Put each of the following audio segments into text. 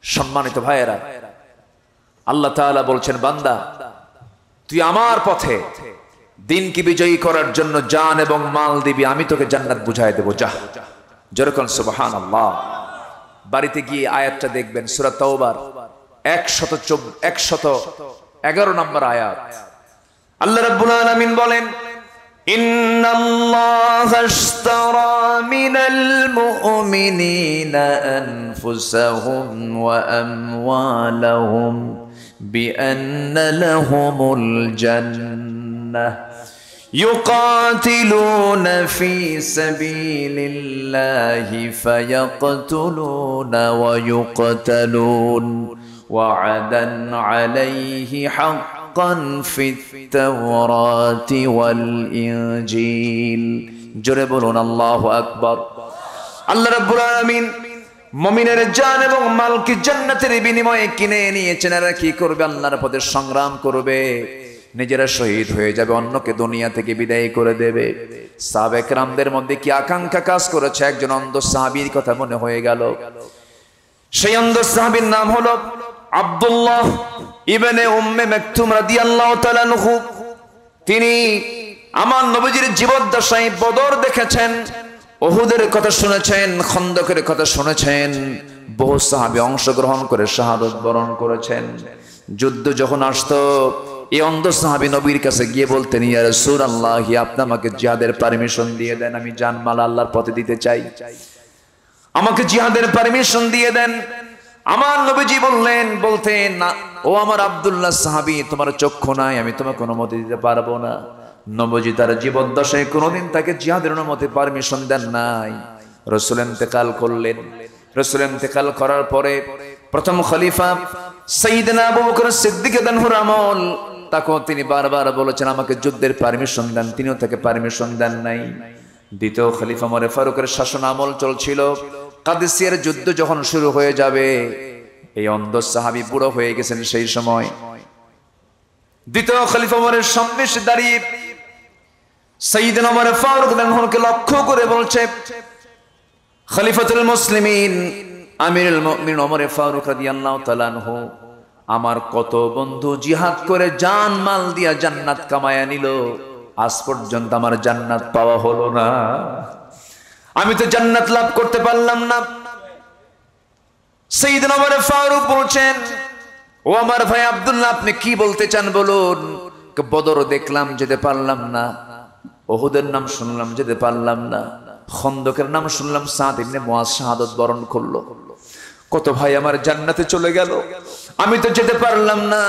সম্মানিত ভাইয়েরা, আল্লাহ তাআলা বলছেন, বান্দা তুই আমার পথে দিনকে বিজয়ী করার জন্য জান এবং মাল দিবি, আমি তোকে জান্নাত বুঝাই দেব। যা, যেরকম সুবহানাল্লাহ। বাড়িতে গিয়ে আয়াতটা দেখবেন, সূরা তাওবার 111 নম্বর আয়াত। আল্লাহ রাব্বুল আলামিন বলেন, ইন্নাল্লাহা আশতারা মিনাল মুমিনিনা আনফুসাহুম ওয়া আমওয়ালাহুম বিআন্না লাহুমুল জান্নাহ يقاتلون في سبيل الله فيقتلون ويقتلون وعدا عليه حقا في التوراة والإنجيل জোরে বলুন আল্লাহু আকবার। আল্লাহ রাব্বুল আলামিন মুমিনের জান এবং মালকে জান্নাতের বিনিময়ে কিনে নিয়েছেন। এরা কি করবে? আল্লাহর পথে সংগ্রাম করবে, নিজেরা শহীদ হয়ে যাবে, অন্যকে দুনিয়া থেকে বিদায় করে দেবে। সাহাবা একরামদের মধ্যে কি আকাঙ্ক্ষা কাজ করেছে? একজন অন্ধ সাহাবীর কথা মনে হয়ে গেল। সেই অন্ধ সাহাবীর নাম হলো আব্দুল্লাহ ইবনে উম্মে মাকতুম রাদিয়াল্লাহু তাআলা আনহু। তিনি আমার নবীজির জীবদ্দশায় বদর দেখেছেন, উহুদের কথা শুনেছেন, খন্দকের কথা শুনেছেন। বহু সাহাবী অংশগ্রহণ করে শাহাদাত বরণ করেছেন। যুদ্ধ যখন আসতো, এই অন্ধ সাহাবী নবীর কাছে গিয়ে বলতেন, ইয়া রাসূলুল্লাহ, আপনি আমাকে জিহাদের পারমিশন দিয়ে দেন, আমি জানমাল আল্লাহর পথে দিতে চাই, আমাকে জিহাদের পারমিশন দিয়ে দেন। আমার নবীজি বলতেন না, ও আমার আব্দুল্লাহ সাহাবী, তোমার চক্ষু নাই, আমি তোমাকে অনুমতি দিতে পারবো না। নবীজি তার জীবদ্দশায় কোনোদিন তাকে জিহাদের অনুমতি পারমিশন দেন নাই। রাসূল ইন্তেকাল করলেন। রাসূল ইন্তেকাল করার পরে প্রথম খলিফা সাইয়েদনা আবু বকর সিদ্দিক রাদিয়াল্লাহু আমল, তাকেও তিনি বারবার বলেছেন আমাকে যুদ্ধের পারমিশন দেন, তিনিও তাকে পারমিশন দেন নাই। দ্বিতীয় খলিফা ওমর ফারুকের শাসন আমল চলছিল। কাদেসিয়ার যুদ্ধ যখন শুরু হয়ে যাবে, এই অন্ধ সাহাবী বুড়ো হয়ে গেছেন সেই সময়। দ্বিতীয় খলিফা ওমরের সামনে এসে দাঁড়িয়ে সাইয়েদনা ওমর ফারুক রাদিয়াল্লাহুকে লক্ষ্য করে বলছে, খলিফাতুল মুসলিমিন আমিরুল মুমিনিন ওমর ফারুক রাদিয়াল্লাহু তাআলা আনহু, আমার কত বন্ধু জিহাদ করে জান মাল দিয়া জান্নাত কামায়া নিল, আজ পর্যন্ত আমার জান্নাত পাওয়া হলো না, আমি তো জান্নাত লাভ করতে পারলাম না। সাইয়েদনা ওমর ফারুক বলছেন, ও আমার ভাই আব্দুল্লাহ, আপনি কি বলতে চান বলুন। বদর দেখলাম, যেতে পারলাম না। উহুদের নাম শুনলাম, যেতে পারলাম না। খন্দকের নাম শুনলাম, সাদ ইবনে মুআজ শাহাদাত বরণ করলো। কত ভাই আমার জান্নাতে চলে গেল, আমি তো যেতে পারলাম না।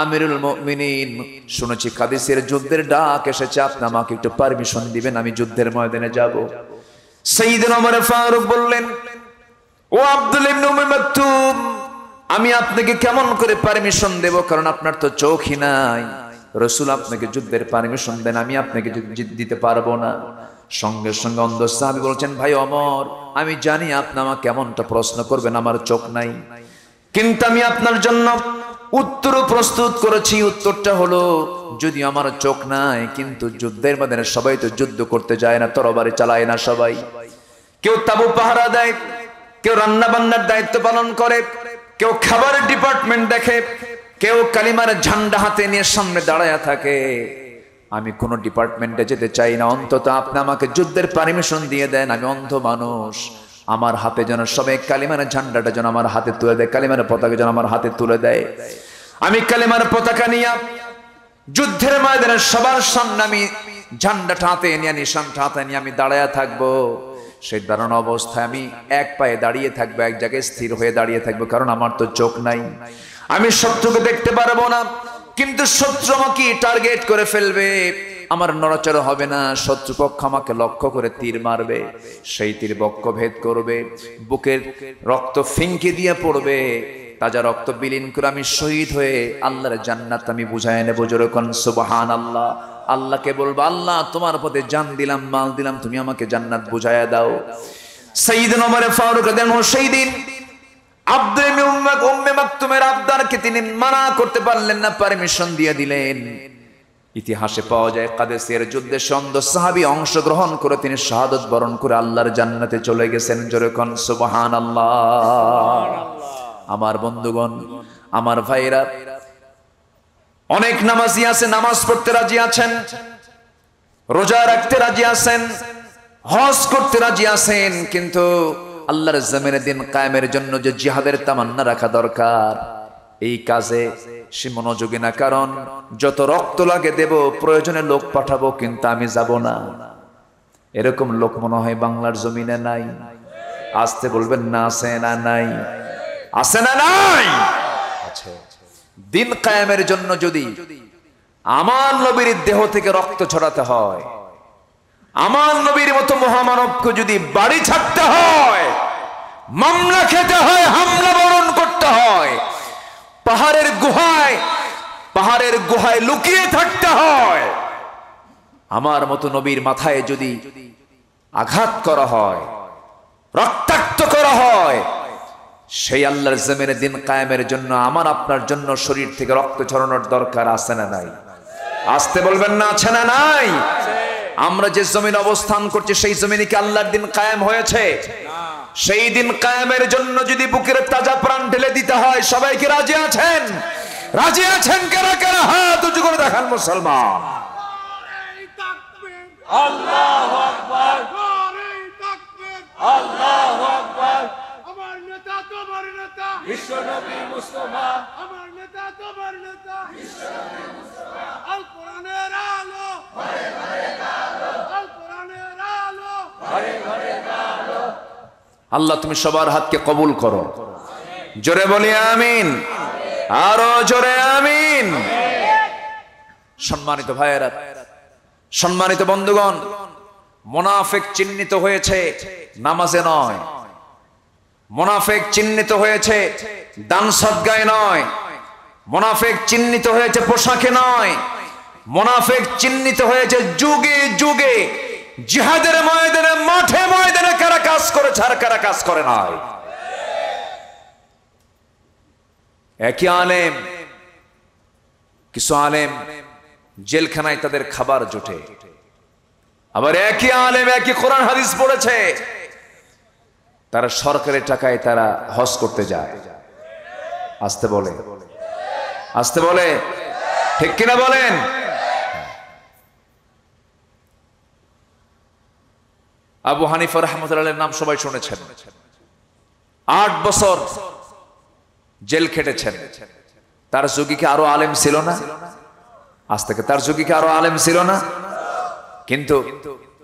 আমিরুল মুমিনিন, শুনেছি কাদেসিয়ার যুদ্ধের ডাক এসেছে, আপনি আমাকে একটু পারমিশন দিবেন, আমি যুদ্ধের ময়দানে যাব। সাইয়েদনা ওমর ফারুক বললেন, ও আব্দুল্লাহ ইবনে উম্মে মাকতুম, আমি আপনাকে কেমন করে পারমিশন দেব, কারণ আপনার তো চোখই নাই। রাসূল আপনাকে যুদ্ধের পারমিশন দেন, আমি আপনাকে দিতে পারবো না। সঙ্গে সঙ্গে অন্ধ সাহাবী বলছেন, ভাই ওমর, আমি জানি আপনি আমাকে কেমনটা প্রশ্ন করবেন, আমার চোখ নাই, কিন্তু আমি আপনার জন্য উত্তর প্রস্তুত করেছি। উত্তরটা হলো, যদি আমার চোখ নাই, কিন্তু যুদ্ধের ময়দানে সবাই তো যুদ্ধ করতে যায় না, তরবারি চালায় না সবাই। কেউ তাবু পাহারা দেয়, কেউ রান্না বান্নার দায়িত্ব পালন করে, কেউ খাবারের ডিপার্টমেন্ট দেখে, কেউ কালিমার ঝান্ডা হাতে নিয়ে সামনে দাঁড়ায়া থাকে। আমি কোন ডিপার্টমেন্টে যেতে চাই না, অন্তত আপনি আমাকে যুদ্ধের পারমিশন দিয়ে দেন। আমি অন্ধ মানুষ, আমার হাতে যেন সবাই কালিমার ঝান্ডাটা যেন আমার হাতে তুলে দেয়, কালিমার পতাকা যেন আমার হাতে তুলে দেয়। আমি কালিমার পতাকা নিয়ে যুদ্ধের ময়দানে সবার সামনে আমি ঝান্ডাটা হাতে নিয়ে, নিশানটা হাতে নিয়ে আমি দাঁড়ায়া থাকবো। সেই দাঁড়ানো অবস্থায় আমি এক পায়ে দাঁড়িয়ে থাকবো, এক জায়গায় স্থির হয়ে দাঁড়িয়ে থাকবো, কারণ আমার তো চোখ নাই, আমি শত্রুকে দেখতে পারবো না। কিন্তু শত্রু আমাকে টার্গেট করে ফেলবে, আমার নড়াচড়া হবে না। শত্রুপক্ষ আমাকে লক্ষ্য করে তীর মারবে, সেই তীর বক্ষ ভেদ করবে, বুকের রক্ত ফিঙ্কে দিয়ে পড়বে, তাজা রক্ত বিলীন করে আমি শহীদ হয়ে আল্লাহর জান্নাত আমি বুঝায় নেব। জোরে কোন সুবহানাল্লাহ। আল্লাহকে বলবো, আল্লাহ তোমার পথে জান দিলাম, মাল দিলাম, তুমি আমাকে জান্নাত বুঝায়া দাও। সাইয়েদনা ওমর ফারুক রাদিয়াল্লাহু আনহু সেই দিন আব্দুল্লাহ ইবনে উম্মে মাকতুমের আবদারকে তিনি মানা করতে পারলেন না, পারমিশন দিয়ে দিলেন। ইতিহাসে পাওয়া যায়, কাদেসিয়ার যুদ্ধে অন্ধ সাহাবী অংশগ্রহণ করে তিনি শাহাদাত বরণ করে আল্লাহর জান্নাতে চলে গেছেন। জোরে কোন সুবহানাল্লাহ। আমার বন্ধুগণ, আমার ভাইরা, অনেক নামাজি আছে, নামাজ পড়তে রাজি আছেন, রোজা রাখতে রাজি আছেন, হজ করতে রাজি আছেন, কিন্তু আল্লাহর জমিনে দিন কায়েমের জন্য যে জিহাদের তামান্না রাখা দরকার, এই কাজে সে মনোযোগী না। কারণ যত রক্ত লাগে দেব, প্রয়োজনে লোক পাঠাবো, কিন্তু আমি যাব না। এরকম লোক মনে হয় বাংলার জমিনে নাই। আসতে বলবেন না, আছে না নাই? আছে না নাই? আছে। দিন কায়েমের জন্য যদি আমার নবীর দেহ থেকে রক্ত ছড়াতে হয়, আমার নবীর মতো মহামানবকে যদি বাড়ি ছাড়তে হয়, মামলা খেতে হয়, হামলা বরণ করতে হয়, পাহাড়ের গুহায় লুকিয়ে থাকতে হয়, আমার মতো নবীর মাথায় যদি আঘাত করা হয়, রক্তাক্ত করা হয়, সেই আল্লাহর জমিনে দিন কায়েমের জন্য আমার আপনার জন্য শরীর থেকে রক্ত ঝরানোর দরকার আছে না নাই? আসতে বলবেন না, আছে না নাই? আমরা যে জমিনে অবস্থান করছি, সেই জমিনে কি আল্লাহর দিন কায়েম হয়েছে? সেই দিন কায়েমের জন্য যদি বুকের তাজা প্রাণ ঢেলে দিতে হয়, সবাই কি রাজি আছেন? রাজি আছেন? কারা কারা হাত উঁচু করে দেখান মুসলমান। আল্লাহু আকবার, আল্লাহু আকবার। আমার নেতা তোমার নেতা, বিশ্বনবী মুস্তাফা। আমার নেতা তোমার নেতা, বিশ্বনবী মুস্তাফা। আল কোরআনের আলো, ঘরে ঘরে আলো। আল কোরআনের আলো, ঘরে ঘরে আলো। আল্লাহ তুমি সবার হাতকে কবুল করো। জোরে বলি আমিন, আরো জোরে আমিন। সম্মানিত ভাইয়েরা, সম্মানিত বন্ধুগণ, মুনাফিক চিহ্নিত হয়েছে নামাজে নয়, মুনাফিক চিহ্নিত হয়েছে দান সদকায় নয়, মুনাফিক চিহ্নিত হয়েছে পোশাকে নয়, মুনাফিক চিহ্নিত হয়েছে যুগে যুগে জিহাদের ময়দানে, মাঠে ময়দানে কারা কাজ করেছে আর কারা কাজ করে নাই। একই আলেম, কিছু আলেম জেলখানায় তাদের খাবার জোটে, আবার একই আলেম একই কোরআন হাদিস পড়েছে, তারা সরকারের টাকায় তারা হজ করতে যায়। আসতে বলে, আসতে বলে, ঠিক কিনা বলেন? আবু হানিফা রাহমাতুল্লাহর নাম সবাই শুনেছেন। 8 বছর জেল খেটেছেন। তার যুগে কি আরো আলেম ছিল না? আজ থেকে তার যুগে কি আরো আলেম ছিল না? কিন্তু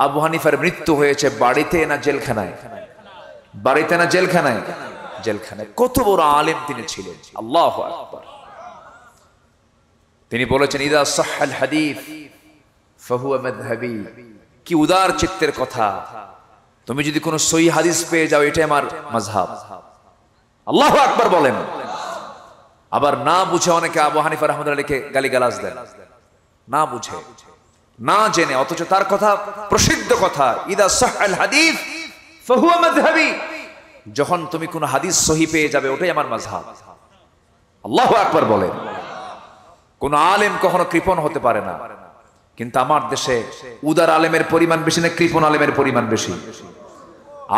আবু হানিফার মৃত্যু হয়েছে বাড়িতে না জেলখানায়? বাড়িতে না জেলখানায়? জেলখানায়। কত বড় আলেম তিনি ছিলেন, আল্লাহু আকবার। তিনি বলেছেন, ইদা সাহহাল হাদিস ফাহুয়া মাযহাবি। কি উদার চিত্তের কথা! তুমি যদি কোনো সহিহ হাদিস পেয়ে যাও, এটাই আমার মাযহাব। আল্লাহু আকবার বলেন। আবার না বুঝে অনেকে আবু হানিফা রাহমাতুল্লাহকে গালিগালাজ দেন, না বুঝে, না জেনে, অথচ তার কথা প্রসিদ্ধ কথা, ইদা সাহহাল হাদিস ফাহুয়া মাযহাবি। যখন তুমি কোনো হাদিস সহিহ পেয়ে যাবে, ওটাই আমার মাযহাব। আল্লাহু আকবার বলেন। কোন আলেম কখনো কৃপণ হতে পারে না, কিন্তু আমার দেশে উদার আলেমের পরিমাণ বেশি না কৃপণ আলেমের পরিমাণ বেশি?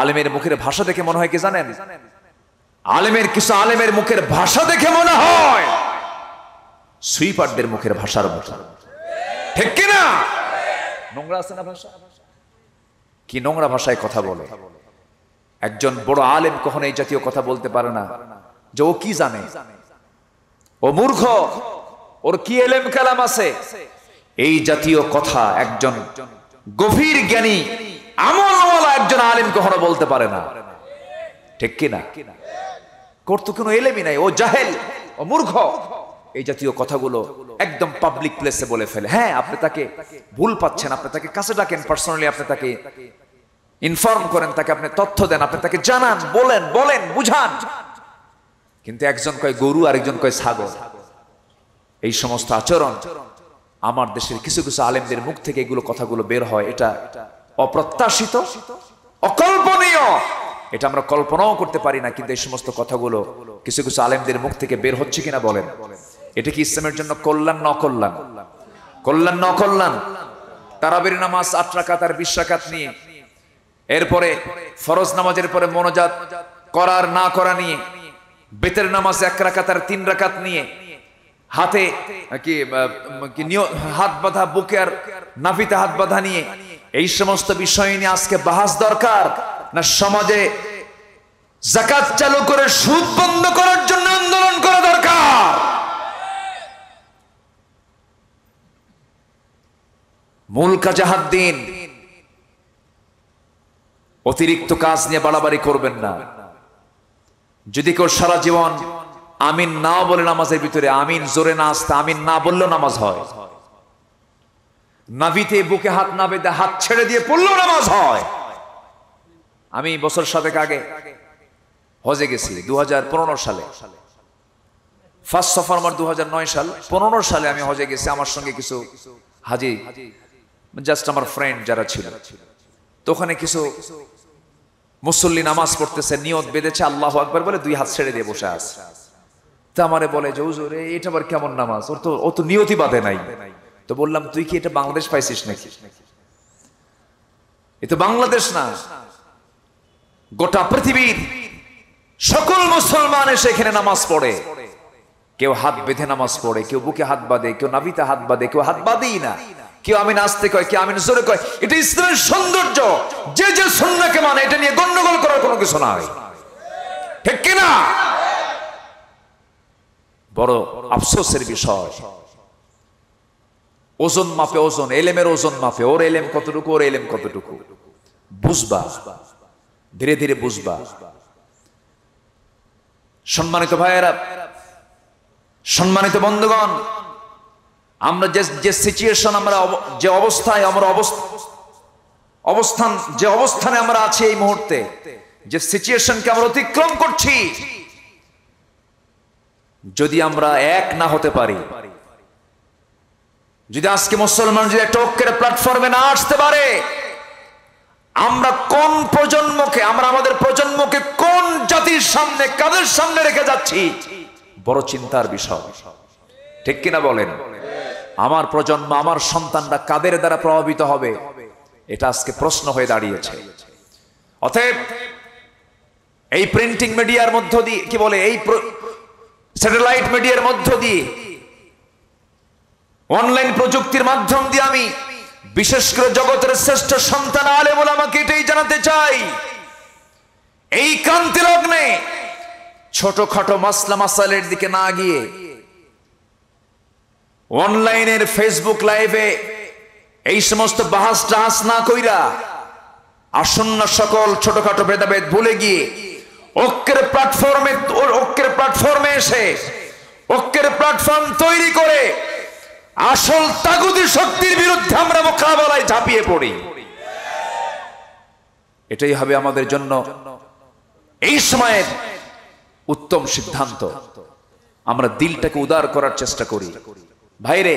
আলেমের মুখের ভাষা দেখে মনে হয় কি জানেন? আলেমের কিছু আলেমের মুখের ভাষা দেখে মনে হয় সুইপারদের মুখের ভাষার মতো, ঠিক কিনা? নোংরা আছে না ভাষা? কি নোংরা ভাষায় কথা বলে। একজন বড় আলেম কখনো এই জাতীয় কথা বলতে পারে না যে ও কি জানে, ও মূর্খ, ওর কি এলেম কালাম আছে। এই জাতীয় কথা একজন গভীর জ্ঞানী আমলওয়ালা একজন আলেম কখনো বলতে পারে না, ঠিক কিনা? করতো কোনো এলেমই নাই, ও জাহেল, ও মূর্খ। এই জাতীয় কথাগুলো একদম পাবলিক প্লেসে বলে ফেলে। হ্যাঁ, আপনি তাকে ভুল পাচ্ছেন, আপনি তাকে কাছে ডাকেন, পার্সোনালি আপনি তাকে ইনফর্ম করেন, তাকে আপনি তথ্য দেন, আপনি তাকে জানান, বলেন, বলেন, বুঝান। কিন্তু একজন কয় গরু, আরেকজন কয় ছাগল। এই সমস্ত আচরণ আমার দেশের কিছু কিছু আলেমদের মুখ থেকে এগুলো কথাগুলো বের হয়, এটা অপ্রত্যাশিত, অকল্পনীয়। এটা আমরা কল্পনাও করতে পারি না। কিন্তু এই সমস্ত কথাগুলো কিছু কিছু আলেমদের মুখ থেকে বের হচ্ছে কিনা বলেন? এটা কি ইসলামের জন্য কল্যাণ না অকল্যাণ? কল্যাণ না অকল্যাণ? তারাবির নামাজ 8 রাকাত আর 20 রাকাত নিয়ে, এরপরে ফরজ নামাজের পরে মোনাজাত করার না করা নিয়ে বেতের নামাজ 1 রাকাত আর 3 রাকাত নিয়ে হাতে হাত বাঁধা, বুকে আর নাভিতে হাত বাঁধা নিয়ে এই সমস্ত বিষয় নিয়ে আজকে বাহাস দরকার না সমাজে যাকাত চালু করে সুদ বন্ধ করার জন্য আন্দোলন করা দরকার? মূল কাজে হাত দিন, অতিরিক্ত কাজ নিয়ে বাড়াবাড়ি করবেন না। যদি কেউ সারা জীবন আমিন না বলে নামাজের ভিতরে, আমিন জোরে না আসতে আমিন না বললেও নামাজ হয়, নাভিতে বুকে হাত না বেঁধে হাত ছেড়ে দিয়ে পড়লেও নামাজ হয়। আমি বছর 7 আগে হজে গেছি 2015 সালে, ফার্স্ট সফর আমার 2009 সাল, 15 সালে আমি হজে গেছি। আমার সঙ্গে কিছু হাজি, জাস্ট আমার ফ্রেন্ড যারা ছিল, তো ওখানে কিছু মুসল্লি নামাজ পড়তেছে, নিয়ত বেঁধেছে আল্লাহু আকবার বলে 2 হাত ছেড়ে দিয়ে বসে আছে। তা আমারে বলে যে হুজুর এটা আবার কেমন নামাজ, ও তো নিয়তই বাঁধে নাই। তো বললাম তুই কি এটা বাংলাদেশ পাইছিস নাকি? এ তো বাংলাদেশ না, গোটা পৃথিবীর সকল মুসলমান এসে এখানে নামাজ পড়ে। কেউ হাত বেঁধে নামাজ পড়ে, কেউ বুকে হাত বাঁধে, কেউ নাভিতে হাত বাঁধে, কেউ হাত বাঁধেই না, কেউ আমিন আসতে কয়, কেউ আমিন জোরে কয়। এটা ইসলামের সৌন্দর্য। যে যে সুন্নাহকে মানে এটা নিয়ে গন্ডগোল করার কোনো কিছু নাই, ঠিক কিনা? বড় আফসোসের বিষয়, ওজন মাপে ওজন, এলেমের ওজন মাপে, ওর এলেম কতটুকু, ওর এলেম কতটুকু, বুঝবা, ধীরে ধীরে বুঝবা। সম্মানিত ভাইয়েরা, সম্মানিত বন্ধুগণ, আমরা যে সিচুয়েশন, আমরা যে অবস্থায়, আমরা যে অবস্থানে আমরা আছি এই মুহূর্তে, যে সিচুয়েশনকে আমরা অতিক্রম করছি, যদি আমরা এক না হতে পারি, যদি আজকে মুসলমান যদি একটা ঐক্যের প্ল্যাটফর্মে না আসতে পারে, আমরা কোন প্রজন্মকে, আমরা আমাদের প্রজন্মকে কোন জাতির সামনে, কাদের সামনে রেখে যাচ্ছি, বড় চিন্তার বিষয়, ঠিক কিনা বলেন? আমার প্রজন্ম, আমার সন্তানরা কাদের দ্বারা প্রভাবিত হবে, এটা আজকে প্রশ্ন হয়ে দাঁড়িয়েছে। অতএব এই প্রিন্টিং মিডিয়ার মধ্য দিয়ে, কি বলে, এই স্যাটেলাইট মিডিয়ার মধ্য দিয়ে, অনলাইন প্রযুক্তির মাধ্যম দিয়ে আমি বিশেষ করে জগতের শ্রেষ্ঠ সন্তান আলেম ওলামাকে এটাই জানাতে চাই, এই ক্রান্তি লগ্নে ছোটখাটো মাসলা মাসাইলের দিকে না গিয়ে, অনলাইনের ফেসবুক লাইভে এই সমস্ত বাহাস টাহাস না কইরা, আসন্ন সকল ছোটখাটো ভেদাভেদ ভুলে গিয়ে ঐক্যের প্ল্যাটফর্মে এসে, ঐক্যের প্ল্যাটফর্ম তৈরি করে আসল তাগুতি শক্তির বিরুদ্ধে আমরা মোকাবেলায় ঝাঁপিয়ে পড়ি। এটাই হবে আমাদের জন্য এই সময়ের উত্তম সিদ্ধান্ত। আমরা দিলটাকে উদার করার চেষ্টা করি। ভাইরে,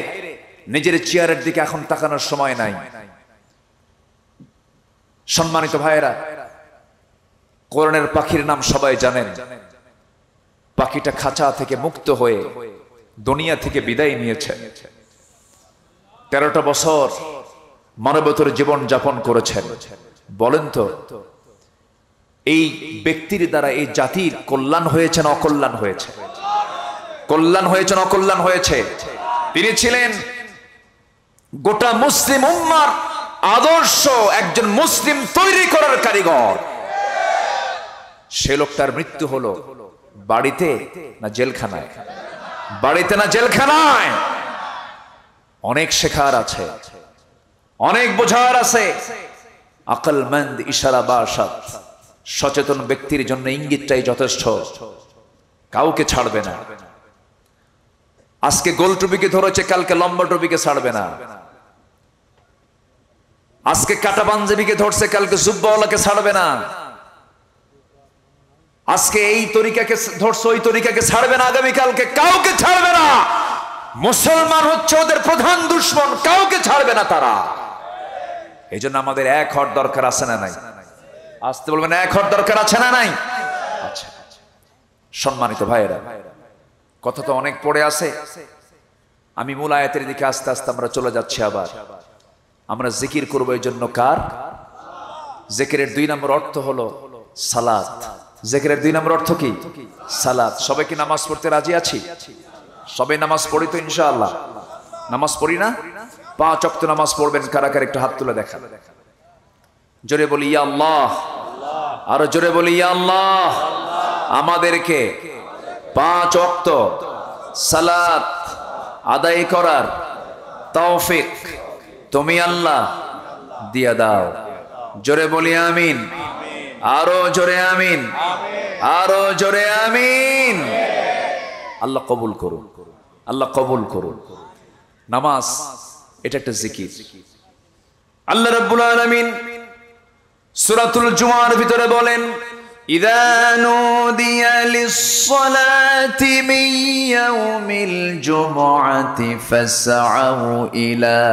নিজের চেয়ারের দিকে এখন তাকানোর সময় নাই। সম্মানিত ভাইয়েরা, কোরআনের পাখির নাম সবাই জানেন। পাখিটা খাঁচা থেকে মুক্ত হয়ে দুনিয়া থেকে বিদায় নিয়েছে। 13টা বছর মানবতার জীবন যাপন করেছেন। বলেন তো, এই ব্যক্তির দ্বারা এই জাতির কল্যাণ হয়েছে না অকল্যাণ হয়েছে? কল্যাণ হয়েছে না অকল্যাণ হয়েছে? তিনি ছিলেন গোটা মুসলিম উম্মার আদর্শ একজন মুসলিম তৈরি করার কারিগর। সে লোকটার মৃত্যু হলো বাড়িতে না জেলখানায়? বাড়িতে না জেলখানায়? অনেক শেখার আছে, অনেক বোঝার আছে। আকলমন্দ ইশারা বাসাত, সচেতন ব্যক্তির জন্য ইঙ্গিতটাই যথেষ্ট। কাউকে ছাড়বে না। আজকে গোল টুপিকে ধরেছে, কালকে লম্বা টুপিকে ছাড়বে না। আজকে কাটা পাঞ্জাবিকে ধরছে, কালকে জুব্বাওয়ালাকে ছাড়বে না। আজকে এই তরিকাকে ধরছে, ওই তরিকাকে ছাড়বে না। আগামীকালকে কাউকে ছাড়বে না। মুসলমান হচ্ছে ওদের প্রধান দুশ্মন, কাউকে ছাড়বে না তারা। এই জন্য আমাদের এক হওয়ার দরকার আছে না নাই? আসতে বলবেন, এক হওয়ার দরকার আছে না নাই? আচ্ছা, সম্মানিত ভাইয়েরা, কথা তো অনেক পড়ে আছে। আমি মূল আয়াতের দিকে আস্তে আস্তে আমরা চলে যাচ্ছি। আবার আমরা জিকির করবো, এই জন্য কার? জিকিরের 2 নম্বর অর্থ হলো সালাত। জিকিরের 2 নম্বর অর্থ কি? সালাত। সবাই কি নামাজ পড়তে রাজি আছি? সবাই নামাজ পড়ি তো ইনশাআল্লাহ? নামাজ পড়ি না? 5 ওয়াক্ত নামাজ পড়বেন কারা কারা একটু হাত তুলে দেখা। জোরে বলি ইয়া আল্লাহ, আরো জোরে বলি ইয়া আল্লাহ। আমাদেরকে 5 ওয়াক্ত সালাত আদায় করার তৌফিক তুমি আল্লাহ দিয়া দাও। জোরে বলি আমিন, আরো জোরে আমিন, আরো জোরে আমিন। আল্লাহ কবুল করুন, আল্লাহ কবুল করুন। নামাজ এটা একটা জিকির। আল্লাহ রাব্বুল আলামিন সূরাতুল জুমার ভিতরে বলেন, ইযা নুদিয়া লিস-সালাতি মিন ইয়াউমিল জুমআতি ফাসআউ ইলা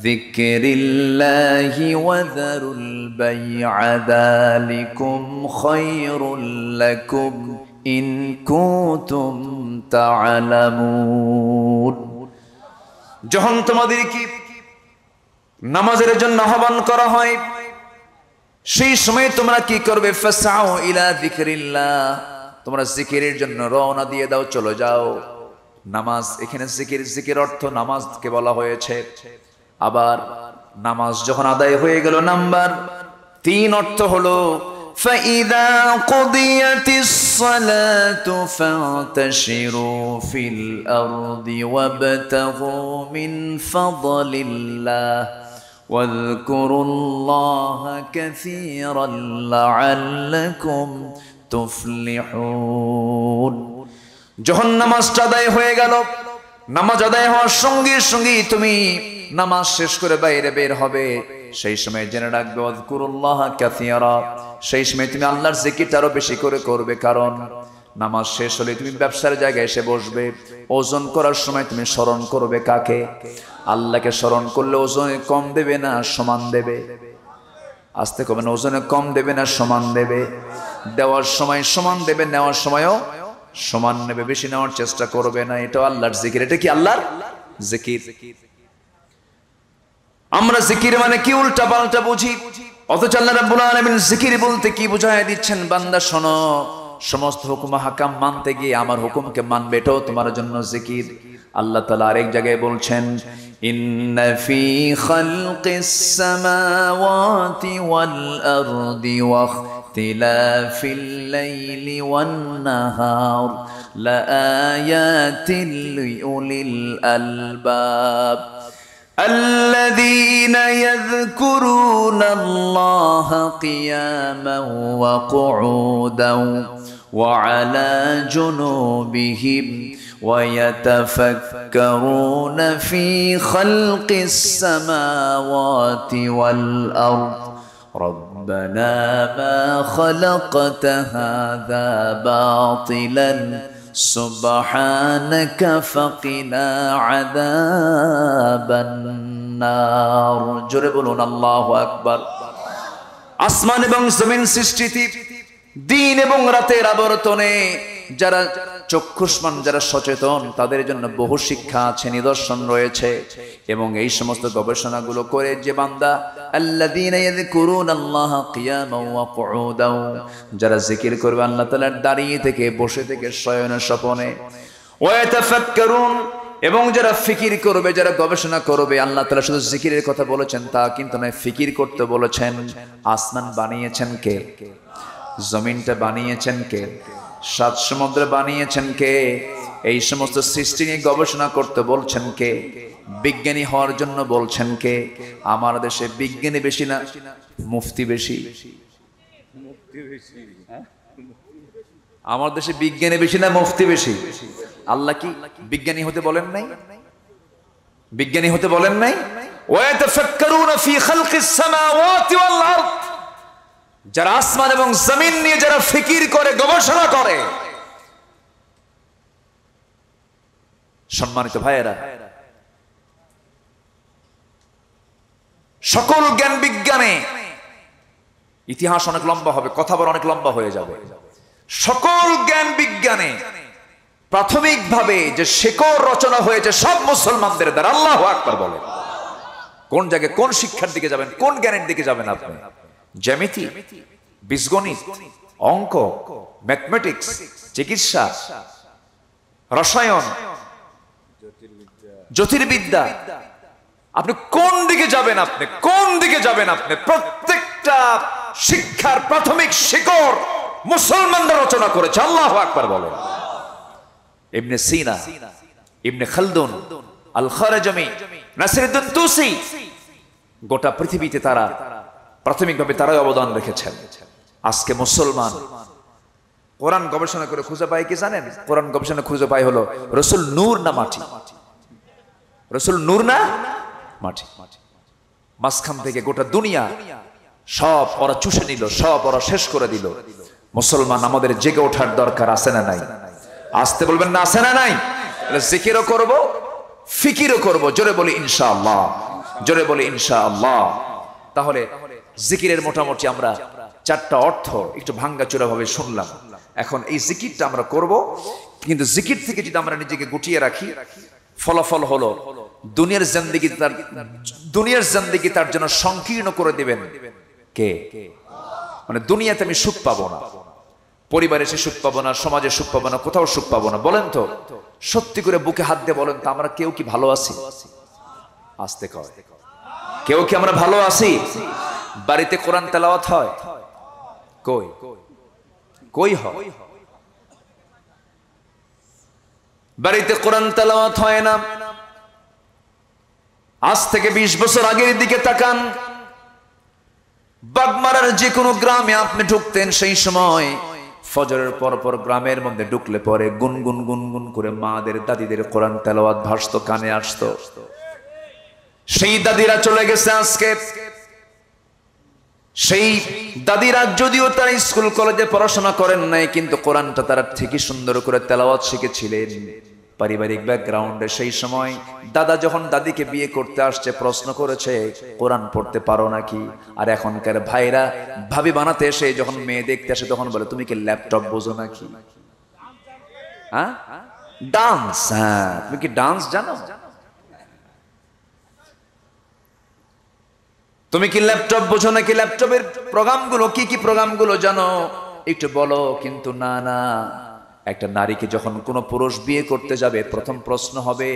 যিকরিল্লাহি ওয়া যারুল বাই'a যালিকুম খায়রুল লাকুম ইন কুনতুম তা'লামুন। যখন তোমাদেরকে নামাজের জন্য আহ্বান করা হয় সেই সময় তোমরা কি করবে? ফাসআউ ইলা যিকরিল্লাহ, তোমরা জিকিরের জন্য রওনা দিয়ে দাও, চলে যাও। নামাজ এখানে জিকির, জিকির অর্থ নামাজকে বলা হয়েছে। আবার নামাজ যখন আদায় হয়ে গেল, নাম্বার 3 অর্থ হলো ফাইদা কুদিয়াতিস সালাতু ফান্তাশিরু ফিল আরদি ওয়াবতাগু মিন ফাদলিল্লাহ ওয়াযকুরুল্লাহা কাসীরান লাআল্লাকুম তুফলিহুন। যখন নামাজটা আদায় হয়ে গেল, নামাজ আদায় হওয়ার সঙ্গে সঙ্গে তুমি নামাজ শেষ করে বাইরে বের হবে, সেই সময় জেনে রাখবে ওয়াযকুরুল্লাহা কাসীরা, সেই সময় তুমি আল্লাহর জিকিরটা আরো বেশি করে করবে। কারণ নামাজ শেষ হলে তুমি ব্যবসার জায়গায় এসে বসবে, ওজন করার সময় তুমি স্মরণ করবে কাকে? আল্লাহকে স্মরণ করলে ওজনে কম দেবে না সমান দেবে? আস্তে কবে না, ওজনে কম দেবে না সমান দেবে? দেওয়ার সময় সমান দেবে, নেওয়ার সময়ও সমান নেবে, বেশি নেওয়ার চেষ্টা করবে না। এটা আল্লাহর জিকির। এটা কি আল্লাহর জিকির? আমরা জিকির মানে কি উল্টা পাল্টা বুঝি, অথচ আল্লাহ রাব্বুল আলামিন জিকির বলতে কি বুঝায় দিচ্ছেন? বান্দা শোনো, সমস্ত হুকুম হাকাম মানতে গিয়ে আমার হুকুমকে মানবে, এটাও তোমার জন্য জিকির। আল্লাহ তাআলা আরেক জায়গায় বলছেন, ইন্না ফি খালকিস সামাওয়াতি ওয়াল আরদি ওয়া ইখতিলাফিল লাইলি ওয়ান নাহার লাআয়াতিন লিউলিল আলবাব الذين يذكرون الله قياما وقعودا وعلى جنوبهم ويتفكرون في خلق السماوات والأرض ربنا ما خلقت هذا باطلا سبحانك فقنا عذاب النار। জোরে বলুন আল্লাহু আকবার। আসমান এবং জমিন সৃষ্টিতে দিন এবং রাতের আবর্তনে যারা চক্ষুষ্মান, যারা সচেতন, তাদের জন্য বহু শিক্ষা আছে, নিদর্শন রয়েছে। এবং এই সমস্ত গবেষণাগুলো করে যে বান্দা আল্লাযীনা ইয়াযকুরুনাল্লাহা কিয়ামান ওয়া কুউদান, যারা জিকির করবে আল্লাহ তাআলার দাঁড়িয়ে থেকে, বসে থেকে, শয়নে স্বপনে, ওয়া ইয়াতাফাক্কারুন, এবং যারা ফিকির করবে, যারা গবেষণা করবে। আল্লাহ তাআলা শুধু জিকিরের কথা বলেছেন তা কিন্তু নয়, ফিকির করতে বলেছেন। আসমান বানিয়েছেন কে? জমিনটা বানিয়েছেন কে? 7 সমুদ্র বানিয়েছেন কে? এই সমস্ত সৃষ্টি নিয়ে গবেষণা করতে বলছেন কে? বিজ্ঞানী হওয়ার জন্য বলছেন কে? আমার দেশে বিজ্ঞানী বেশি না মুফতি বেশি? আমার দেশে বিজ্ঞানী বেশি না মুফতি বেশি? আল্লাহ কি বিজ্ঞানী হতে বলেন নাই? বিজ্ঞানী হতে বলেন নাই? ওয়াতাফাক্কারুনা ফি খালকিস সামাওয়াতি ওয়াল আরদ, যারা আসমান এবং জমিন নিয়ে যারা ফিকির করে, গবেষণা করে। সম্মানিত ভাইয়েরা, সকল জ্ঞান বিজ্ঞানে ইতিহাস অনেক লম্বা হবে, কথা বলা অনেক লম্বা হয়ে যাবে। সকল জ্ঞান বিজ্ঞানে প্রাথমিকভাবে যে শেকড় রচনা হয়েছে সব মুসলমানদের দ্বারা। আল্লাহু আকবার বলেন। কোন জায়গায় কোন শিক্ষার দিকে যাবেন, কোন জ্ঞানের দিকে যাবেন আপনি? জ্যামিতি, বীজগণিত, অঙ্ক, ম্যাথমেটিক্স, চিকিৎসা, রসায়ন, জ্যোতির্বিদ্যা, আপনি কোন দিকে যাবেন, আপনি কোন দিকে যাবেন, আপনি প্রত্যেকটা শিক্ষার প্রাথমিক শিকড় মুসলমানরা রচনা করেছে। আল্লাহু আকবার বলেন। ইবনে সিনা, ইবনে খালদুন, আল খারাজামি, নাসিরউদ্দিন তুসি, গোটা পৃথিবীতে তারা প্রাথমিকভাবে তারাই অবদান রেখেছেন। আজকে মুসলমান কোরআন গবেষণা করে খুঁজে পায় কি জানেন? কোরআন গবেষণা খুঁজে পায় হলো রসুল নূর না মাটি, রসুল নূর না মাটি। মাঝখান থেকে গোটা দুনিয়া সব ওরা চুষে নিল, সব ওরা শেষ করে দিল। মুসলমান আমাদের জেগে ওঠার দরকার আছে না নাই? আসতে বলবেন না, আছে না নাই? জিকিরও করব, ফিকিরও করব। জোরে বলি ইনশাআল্লাহ, জোরে বলি ইনশাআল্লাহ। তাহলে জিকিরের মোটামুটি আমরা চারটা অর্থ একটু ভাঙ্গাচোরা ভাবে শুনলাম। এখন এই জিকিরটা আমরা করব, কিন্তু জিকির থেকে যদি আমরা নিজেকে গুটিয়ে রাখি, ফলাফল হলো দুনিয়ার জিন্দেগি তার জন্য সংকীর্ণ করে দিবেন কে? মানে দুনিয়াতে আমি সুখ পাবো না, পরিবারে সে সুখ পাবো না, সমাজে সুখ পাবো না, কোথাও সুখ পাবো না। বলেন তো, সত্যি করে বুকে হাত দিয়ে বলেন তো, আমরা কেউ কি ভালো আছি? আসতে কয়, কেউ কি আমরা ভালো আছি? বাড়িতে কোরআন তেলাওয়াত হয়? কই কই হয়? বাড়িতে কোরআন তেলাওয়াত হয় না। আজ থেকে 20 বছর আগের দিকে তাকান, বাগমারার যে কোনো গ্রামে আপনি ঢুকতেন, সেই সময় ফজরের পর পর গ্রামের মধ্যে ঢুকলে পরে গুনগুন গুনগুন করে মাদের, দাদিদের কোরআন তেলাওয়াত ভাসতো, কানে আসতো। সেই দাদিরা চলে গেছে আজকে। সেই দাদিরা যদিও তারা স্কুল কলেজে পড়াশোনা করেন নাই, কিন্তু কোরআনটা তারা ঠিকই সুন্দর করে তেলাওয়াত শিখেছিলেন পারিবারিক ব্যাকগ্রাউন্ডে। সেই সময় দাদা যখন দাদিকে বিয়ে করতে আসছে, প্রশ্ন করেছে কোরআন পড়তে পারো নাকি? আর এখনকার ভাইরা ভাবি বানাতে এসে যখন মেয়ে দেখতে আসে, তখন বলে তুমি কি ল্যাপটপ বোঝো নাকি? হ্যাঁ, ডান্স, হ্যাঁ তুমি কি ডান্স জানো? তুমি কি ল্যাপটপ বোঝো নাকি? ল্যাপটপের প্রোগ্রামগুলো কি কি প্রোগ্রামগুলো জানো একটু বলো। কিন্তু না না, একটা নারীকে যখন কোনো পুরুষ বিয়ে করতে যাবে, প্রথম প্রশ্ন হবে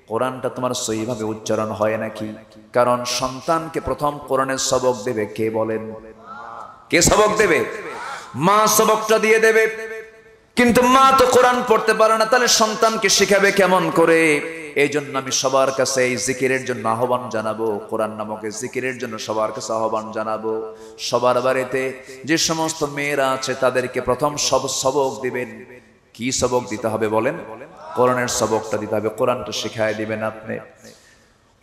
কোরআনটা তোমার সহিভাবে উচ্চারণ হয় নাকি? কারণ সন্তানকে প্রথম কোরআনের সবক দেবে কে বলেন? কে সবক দেবে? মা সবকটা দিয়ে দেবে। কিন্তু মা তো কোরআন পড়তে পারে না, তাহলে সন্তানকে শিখাবে কেমন করে? এই জন্য আমি সবার কাছে এই জিকিরের জন্য আহ্বান জানাবো, কোরআন নামক জিকিরের জন্য সবার কাছে আহ্বান জানাবো। সবার বাড়িতে যে সমস্ত মেয়েরা আছে তাদেরকে প্রথম সবক দিবেন। কি সবক দিতে হবে বলেন? কোরআনের সবকটা দিতে হবে। কোরআনটা শিখায় দিবেন, আপনি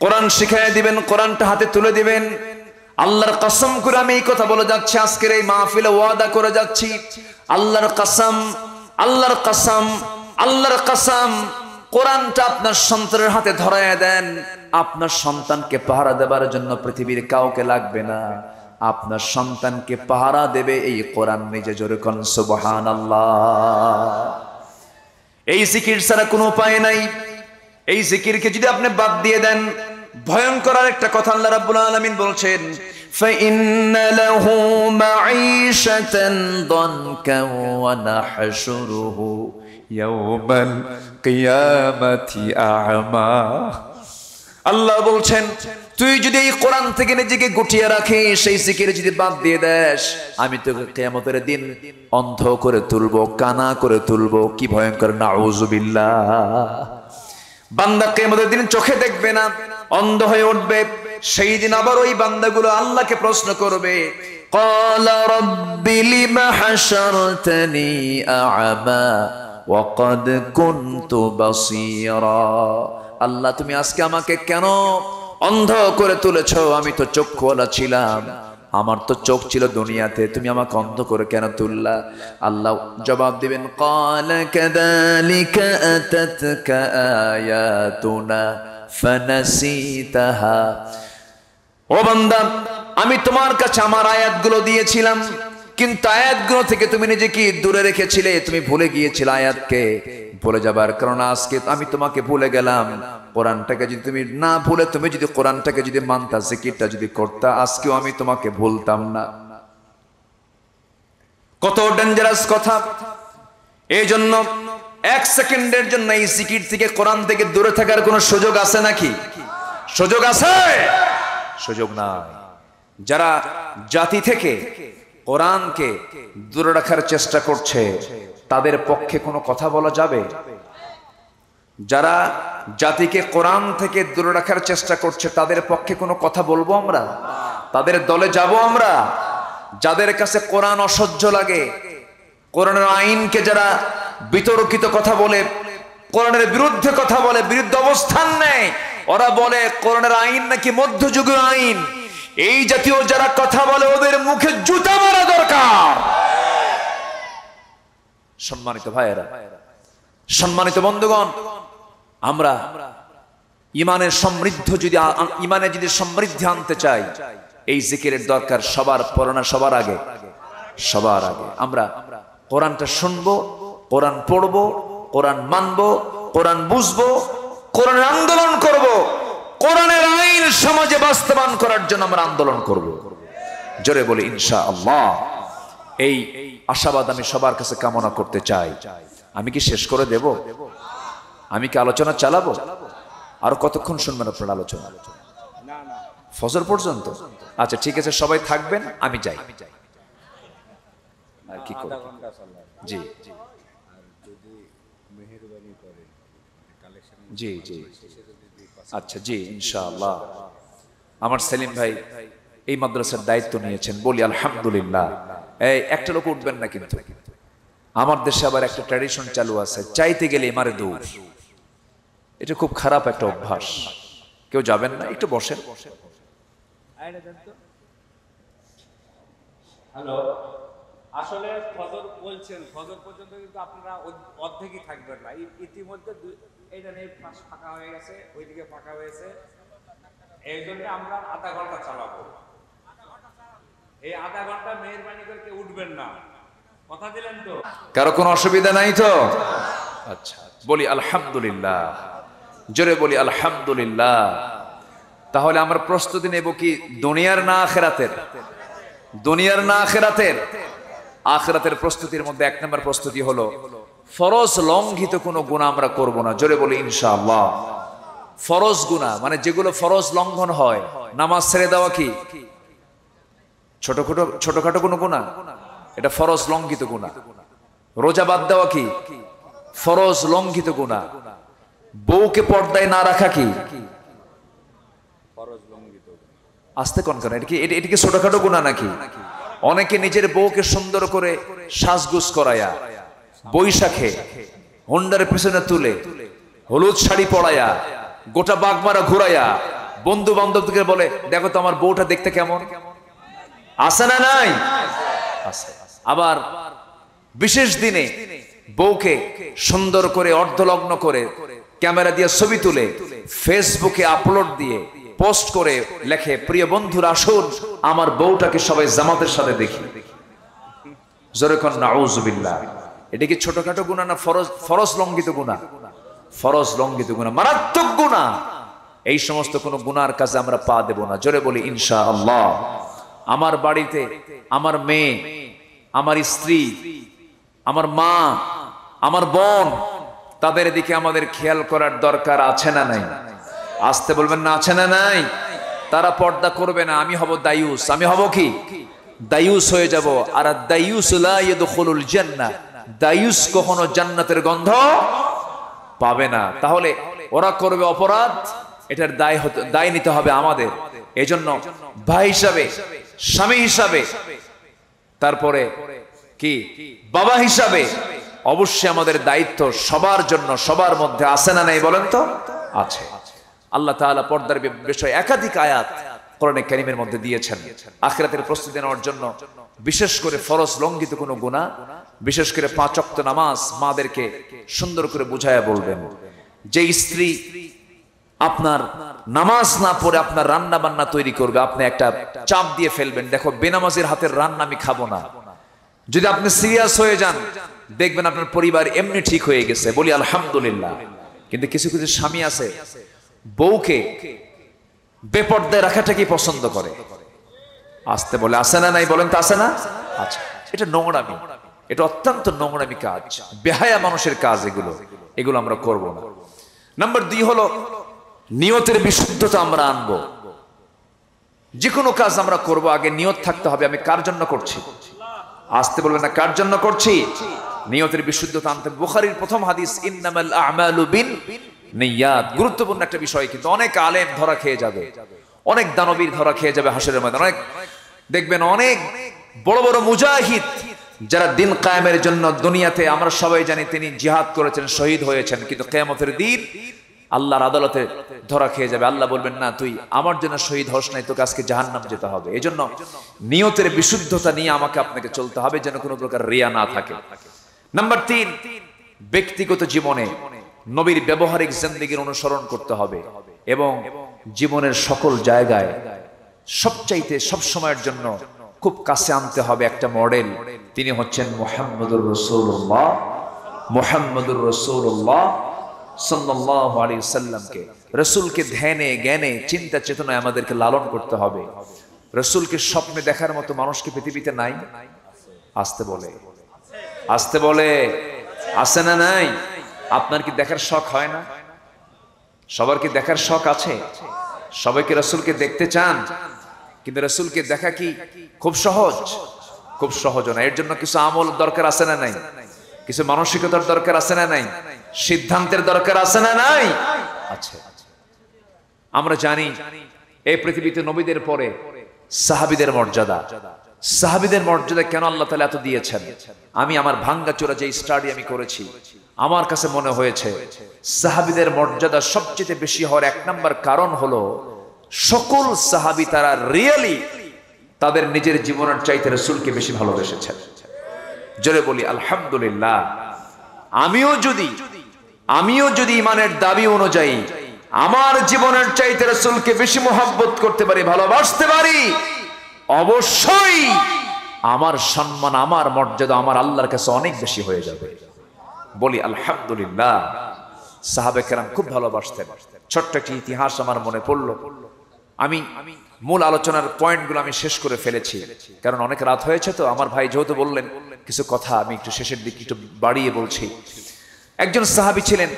কোরআন শিখায় দিবেন, কোরআনটা হাতে তুলে দিবেন। আল্লাহর কসম করে আমি এই কথা বলে যাচ্ছি, আজকের এই মাহফিলে ওয়াদা করে যাচ্ছি, আল্লাহর কসম, আল্লাহর কসম, আল্লাহর কসম, কোরআনটা আপনার সন্তানের হাতে ধরায় দেন, আপনার সন্তানকে পাহারা দেবার জন্য পৃথিবীর কাউকে লাগবে না। আপনার সন্তানকে পাহারা দেবে এই কোরআন নিজে। জোরে কোন সুবহানাল্লাহ। এই জিকির ছাড়া কোনো উপায় নাই। এই জিকিরকে যদি আপনি বাদ দিয়ে দেন, ভয়ঙ্কর একটা কথা আল্লাহ রাব্বুল আলামিন বলছেন, ফাইন্না লাহু মাঈশাতান দানকা ওয়া নাহশুরুহু ইয়াওমাল কিয়ামাতি আ'মা। আল্লাহ বলছেন, তুই যদি এই কোরআন থেকে নিজেকে গুটিয়ে রাখিস, সেই জিকির যদি বাদ দিয়ে দেস, আমি তোকে কিয়ামতের দিন অন্ধ করে তুলবো, কানা করে তুলবো। কি ভয়ঙ্কর! নাউযুবিল্লাহ। বান্দা কিয়ামতের দিন চোখে দেখবে না, অন্ধ হয়ে উঠবে। সেই দিন আবার ওই বান্দাগুলো আল্লাহকে প্রশ্ন করবে, ক্বালা রাব্বি লিমা হাশারতানি আ'মা ওয়া ক্বাদ কুনতু বাসীরা। আল্লাহ, তুমি আজকে আমাকে কেন অন্ধ করে তুলেছো? আমি তো চক্ষুওয়ালা ছিলাম, আমার তো চোখ ছিল দুনিয়াতে, তুমি আমাকে অন্ধ করে কেন তুললা? আল্লাহ জবাব দিবেন, ক্বালা কাযালিকা আতাতকা আয়াতুনা ফানাসিতাহা। ও বান্দা, আমি তোমার কাছে আমার আয়াতগুলো দিয়েছিলাম, কিন্তু আয়াতগুলো থেকে তুমি নিজেকে দূরে রেখেছিলে, তুমি ভুলে গিয়েছিলে আয়াতকে। ভুলে যাবার কারণে আজকে আমি তোমাকে ভুলে গেলাম। কোরআনটাকে যদি তুমি না ভুলে, তুমি যদি কোরআনটাকে যদি মানতা, জিকিরটা যদি করতা, আজকেও আমি তোমাকে ভুলতাম না। কত ডেঞ্জারাস কথা। এই জন্য এক সেকেন্ডের জন্য এই জিকির থেকে, কোরআন থেকে দূরে থাকার কোনো সুযোগ আছে নাকি? সুযোগ আছে? সুযোগ নাই। যারা জাতি থেকে কোরআনকে দূরে রাখার চেষ্টা করছে তাদের পক্ষে কোনো কথা বলা যাবে? যারা জাতিকে কোরআন থেকে দূরে রাখার চেষ্টা করছে তাদের পক্ষে কোনো কথা বলবো আমরা? তাদের দলে যাব আমরা? যাদের কাছে কোরআন অসহ্য লাগে, কোরআনের আইনকে যারা বিতর্কিত কথা বলে, কোরআনের বিরুদ্ধে কথা বলে, বিরুদ্ধে অবস্থান নেয়, ওরা বলে কোরআনের আইন নাকি মধ্যযুগীয় আইন, এই জাতীয় যারা কথা বলে ওদের মুখে জুতা মারা দরকার। সম্মানিত ভাইয়েরা, সম্মানিত বন্ধুগণ, আমরা ইমানের যদি সমৃদ্ধি আনতে চাই, এই জিকিরের দরকার সবার পড়না, সবার আগে আমরা কোরআনটা শুনবো, কোরআন পড়বো, কোরআন মানবো, কোরআন বুঝবো, কোরআনের আন্দোলন করব, কোরআনের আইন সমাজে বাস্তবায়ন করার জন্য আমরা আন্দোলন করব। জোরে বলি ইনশাআল্লাহ। এই আশাবাদ আমি সবার কাছে কামনা করতে চাই। আমি কি শেষ করে দেব? আমি কি আলোচনা চালাবো? আর কতক্ষণ শুনবেন আপনার আলোচনা? ফজর পর্যন্ত? আচ্ছা ঠিক আছে, সবাই থাকবেন, আমি যাই। আর কি করব? জি জি জি, আচ্ছা জি, ইনশাআল্লাহ। আমার সেলিম ভাই এই মাদ্রাসার দায়িত্ব নিয়েছেন, বলি আলহামদুলিল্লাহ। এই একটা লোক উঠবেন না কিন্তু। আমার দেশে আবার একটা ট্র্যাডিশন চালু আছে, চাইতে গেলে এমারে দৌড়। এটা খুব খারাপ একটা অভ্যাস। কেউ যাবেন না? একটু বসেন। হ্যালো, আসলে ফজর বলছেন, ফজর পর্যন্ত কিন্তু আপনারা অর্ধেকই থাকবেন না। ইতিমধ্যে এইটা নিয়ে ফাঁকা হয়ে গেছে, ওইদিকে ফাঁকা হয়েছে। এই জন্য আমরা আধা ঘন্টা চালাবো। এই আধা ঘন্টা মেহরবানি করে কেউ উঠবেন না, কথা দিলেন তো? কারো কোনো অসুবিধা নাই তো? আচ্ছা, বলি আলহামদুলিল্লাহ। জোরে বলি আলহামদুলিল্লাহ। তাহলে আমরা প্রস্তুতি নেব কি দুনিয়ার না আখিরাতের? দুনিয়ার না আখিরাতের? আখিরাতের প্রস্তুতির মধ্যে এক নম্বর প্রস্তুতি হলো ফরজ লঙ্ঘিত কোনো গুনাহ আমরা করব না। জোরে বলি ইনশাআল্লাহ। ফরজ গুনাহ মানে যেগুলো ফরজ লঙ্ঘন হয়, নামাজ ছেড়ে দেওয়া কি ছোটখাটো কোনো গুনাহ? এটা ফরজ লঙ্ঘিত গুনাহ। রোজা বাদ দেওয়া কি ফরজ লঙ্ঘিত গুনাহ। বউকে পর্দায় না রাখা কি ফরজ লঙ্ঘিত। আস্তে কোন এটা কি ছোটখাটো গুনাহ নাকি? অনেকে নিজের বউকে সুন্দর করে সাজগুজ করায়া, বৈশাখে হোন্ডার পিছনে তুলে, হলুদ শাড়ি পরায়া, গোটা বাগমারা ঘুরাইয়া বন্ধু বান্ধবকে বলে, দেখো তো আমার বউটা দেখতে কেমন। আছে না নাই? আছে। আবার বিশেষ দিনে বউকে সুন্দর করে অর্ধলগ্ন করে ক্যামেরা দিয়ে ছবি তুলে ফেসবুকে আপলোড দিয়ে পোস্ট করে লেখে, প্রিয় বন্ধুরা আসুন আমার বউটাকে সবাই জামাতের সাথে দেখি। জোরে কোন নাউজুবিল্লাহ। এটা কি ছোটখাটো গুনাহ না ফরজ লঙ্ঘিত গুনাহ? ফরজ লঙ্ঘিত গুনাহ, মারাত্মক গুনাহ। এই সমস্ত কোন গুনার কাজে আমরা পা দেব না। জোরে বলি ইনশাআল্লাহ। আমার বাড়িতে আমার মেয়ে, আমার স্ত্রী, আমার মা, আমার বোন, তাদের দিকে আমাদের খেয়াল করার দরকার আছে না নাই? আসতে বলবেন না, আছে না নাই? তারা পর্দা করবে না, আমি হব দায়ুস। আমি হব কি দায়ুস হয়ে যাব। আর দায়ুস লা ইয়াদখুলুল জান্নাহ, দায়ুস কখনো জান্নাতের গন্ধ পাবে না। তাহলে ওরা করবে অপরাধ, এটার দায় নিতে হবে আমাদের। এজন্য ভাই হিসাবে, স্বামী হিসাবে, তারপরে কি বাবা হিসাবে অবশ্যই আমাদের দায়িত্ব সবার জন্য, সবার মধ্যে আছে না নাই বলেন তো? আছে। আল্লাহ তাআলা পর্দার বিষয়ে একাধিক আয়াত কোরআনে কারীমের মধ্যে দিয়েছেন। আখিরাতের প্রস্তুতি নেওয়ার জন্য বিশেষ করে ফরজ লঙ্ঘিত কোনো গুনাহ, বিশেষ করে 5 ওয়াক্ত নামাজ মাদেরকে সুন্দর করে বুঝায়া বলবেন। যে স্ত্রী আপনার নামাজ না পড়ে আপনার রান্না বান্না তৈরি করবে, আপনি একটা চাপ দিয়ে ফেলবেন, দেখো বেনামাজের হাতের রান্না আমি খাবো না। যদি আপনি সিরিয়াস হয়ে যান, দেখবেন আপনার পরিবার এমনি ঠিক হয়ে গেছে, বলি আলহামদুলিল্লাহ। কিন্তু কিছু কিছু স্বামী আছে বউকে বেপর্দায় রাখাটা কি পছন্দ করে। আসতে বলে, আসে না নাই বলেন তো, আসে না? আচ্ছা, এটা নোংরামি, এটা অত্যন্ত নোংরামি কাজ, বেহায়া মানুষের কাজ এগুলো, এগুলো আমরা করব না। নাম্বার 2 হলো নিয়তের বিশুদ্ধতা আমরা আনবো। যে কোনো কাজ আমরা করব আগে নিয়ত থাকতে হবে, আমি কার জন্য করছি। আসতে বলবেন না, কার জন্য করছি। নিয়তের বিশুদ্ধতা আনতে। বুখারীর প্রথম হাদিস, ইন্নামাল আ'মালু বিন্নিয়াত, গুরুত্বপূর্ণ একটা বিষয়। কিন্তু অনেক আলেম ধরা খেয়ে যাবে, অনেক দানবীর ধরা খেয়ে যাবে হাসরের ময়দানে। অনেক দেখবেন অনেক বড় বড় মুজাহিদ যারা দিন কায়েমের জন্য দুনিয়াতে, আমরা সবাই জানি তিনি জিহাদ করেছেন, শহীদ হয়েছেন, কিন্তু কিয়ামতের দিন আল্লাহর আদালতে ধরা খেয়ে যাবে। আল্লাহ বলবেন, না তুই আমার জন্য শহীদ হস নাই, তোকে আজকে জাহান্নাম যেতে হবে। এই জন্য নিয়তের বিশুদ্ধতা নিয়ে আমাকে আপনাকে চলতে হবে, যেন কোনো প্রকার রিয়া না থাকে। নাম্বার 3, ব্যক্তিগত জীবনে নবীর ব্যবহারিক জিন্দেগির অনুসরণ করতে হবে এবং জীবনের সকল জায়গায় সবচাইতে সব সময়ের জন্য খুব কাছে আনতে হবে একটা মডেল। তিনি হচ্ছেন মুহাম্মদুর রাসূলুল্লাহ। মুহাম্মদুর রাসূলুল্লাহ সাল্লাল্লাহু আলাইহি ওয়াসাল্লামকে, রাসূলকে ধ্যানে জ্ঞানে চিন্তা চেতনায় আমাদেরকে লালন করতে হবে। রাসূলকে স্বপ্নে দেখার মতো মানুষকে পৃথিবীতে নাই। আসতে বলে, আসতে বলে, আছে না নাই? আপনার কি দেখার শখ হয় না? সবার কি দেখার শখ আছে? সবাইকে রাসূলকে দেখতে চান, কিন্তু রাসূলকে দেখা কি খুব সহজ? খুব সহজ না। এর জন্য কিছু আমল দরকার আছে না নাই? কিছু মানসিকতার দরকার আছে না নাই? সিদ্ধান্তের দরকার আছে না নাই? আচ্ছা, আমরা জানি এই পৃথিবীতে নবীদের পরে সাহাবীদের মর্যাদা, সাহাবীদের মর্যাদা কেন আল্লাহ তাআলা এত দিয়েছেন। আমি আমার ভাঙ্গাচোরা যে স্টাডি আমি করেছি, আমার কাছে মনে হয়েছে সাহাবীদের মর্যাদা সবচেয়ে বেশি হওয়ার 1 নম্বর কারণ হলো সকল সাহাবী তারা রিয়েলি তাদের নিজের জীবনের চাইতে রাসূলকে বেশি ভালোবেসেছেন। জোরে বলি আলহামদুলিল্লাহ। আমিও যদি ইমানের দাবি অনুযায়ী আমার জীবনের চাইতে রাসূলকে বেশি মহব্বত করতে পারি, ভালোবাসতে পারি, অবশ্যই আমার সম্মান, আমার মর্যাদা আমার আল্লাহর কাছে অনেক বেশি হয়ে যাবে। বলি আলহামদুলিল্লাহ। সাহাবে কেরাম খুব ভালোবাসতেন। ছোট্ট একটি ইতিহাস আমার মনে পড়লো। আমি মূল আলোচনার পয়েন্টগুলো আমি শেষ করে ফেলেছি, কারণ অনেক রাত হয়েছে। তো আমার ভাই যেহেতু বললেন কিছু কথা, আমি একটু শেষের দিকে একটু বাড়িয়ে বলছি। একজন সাহাবী ছিলেন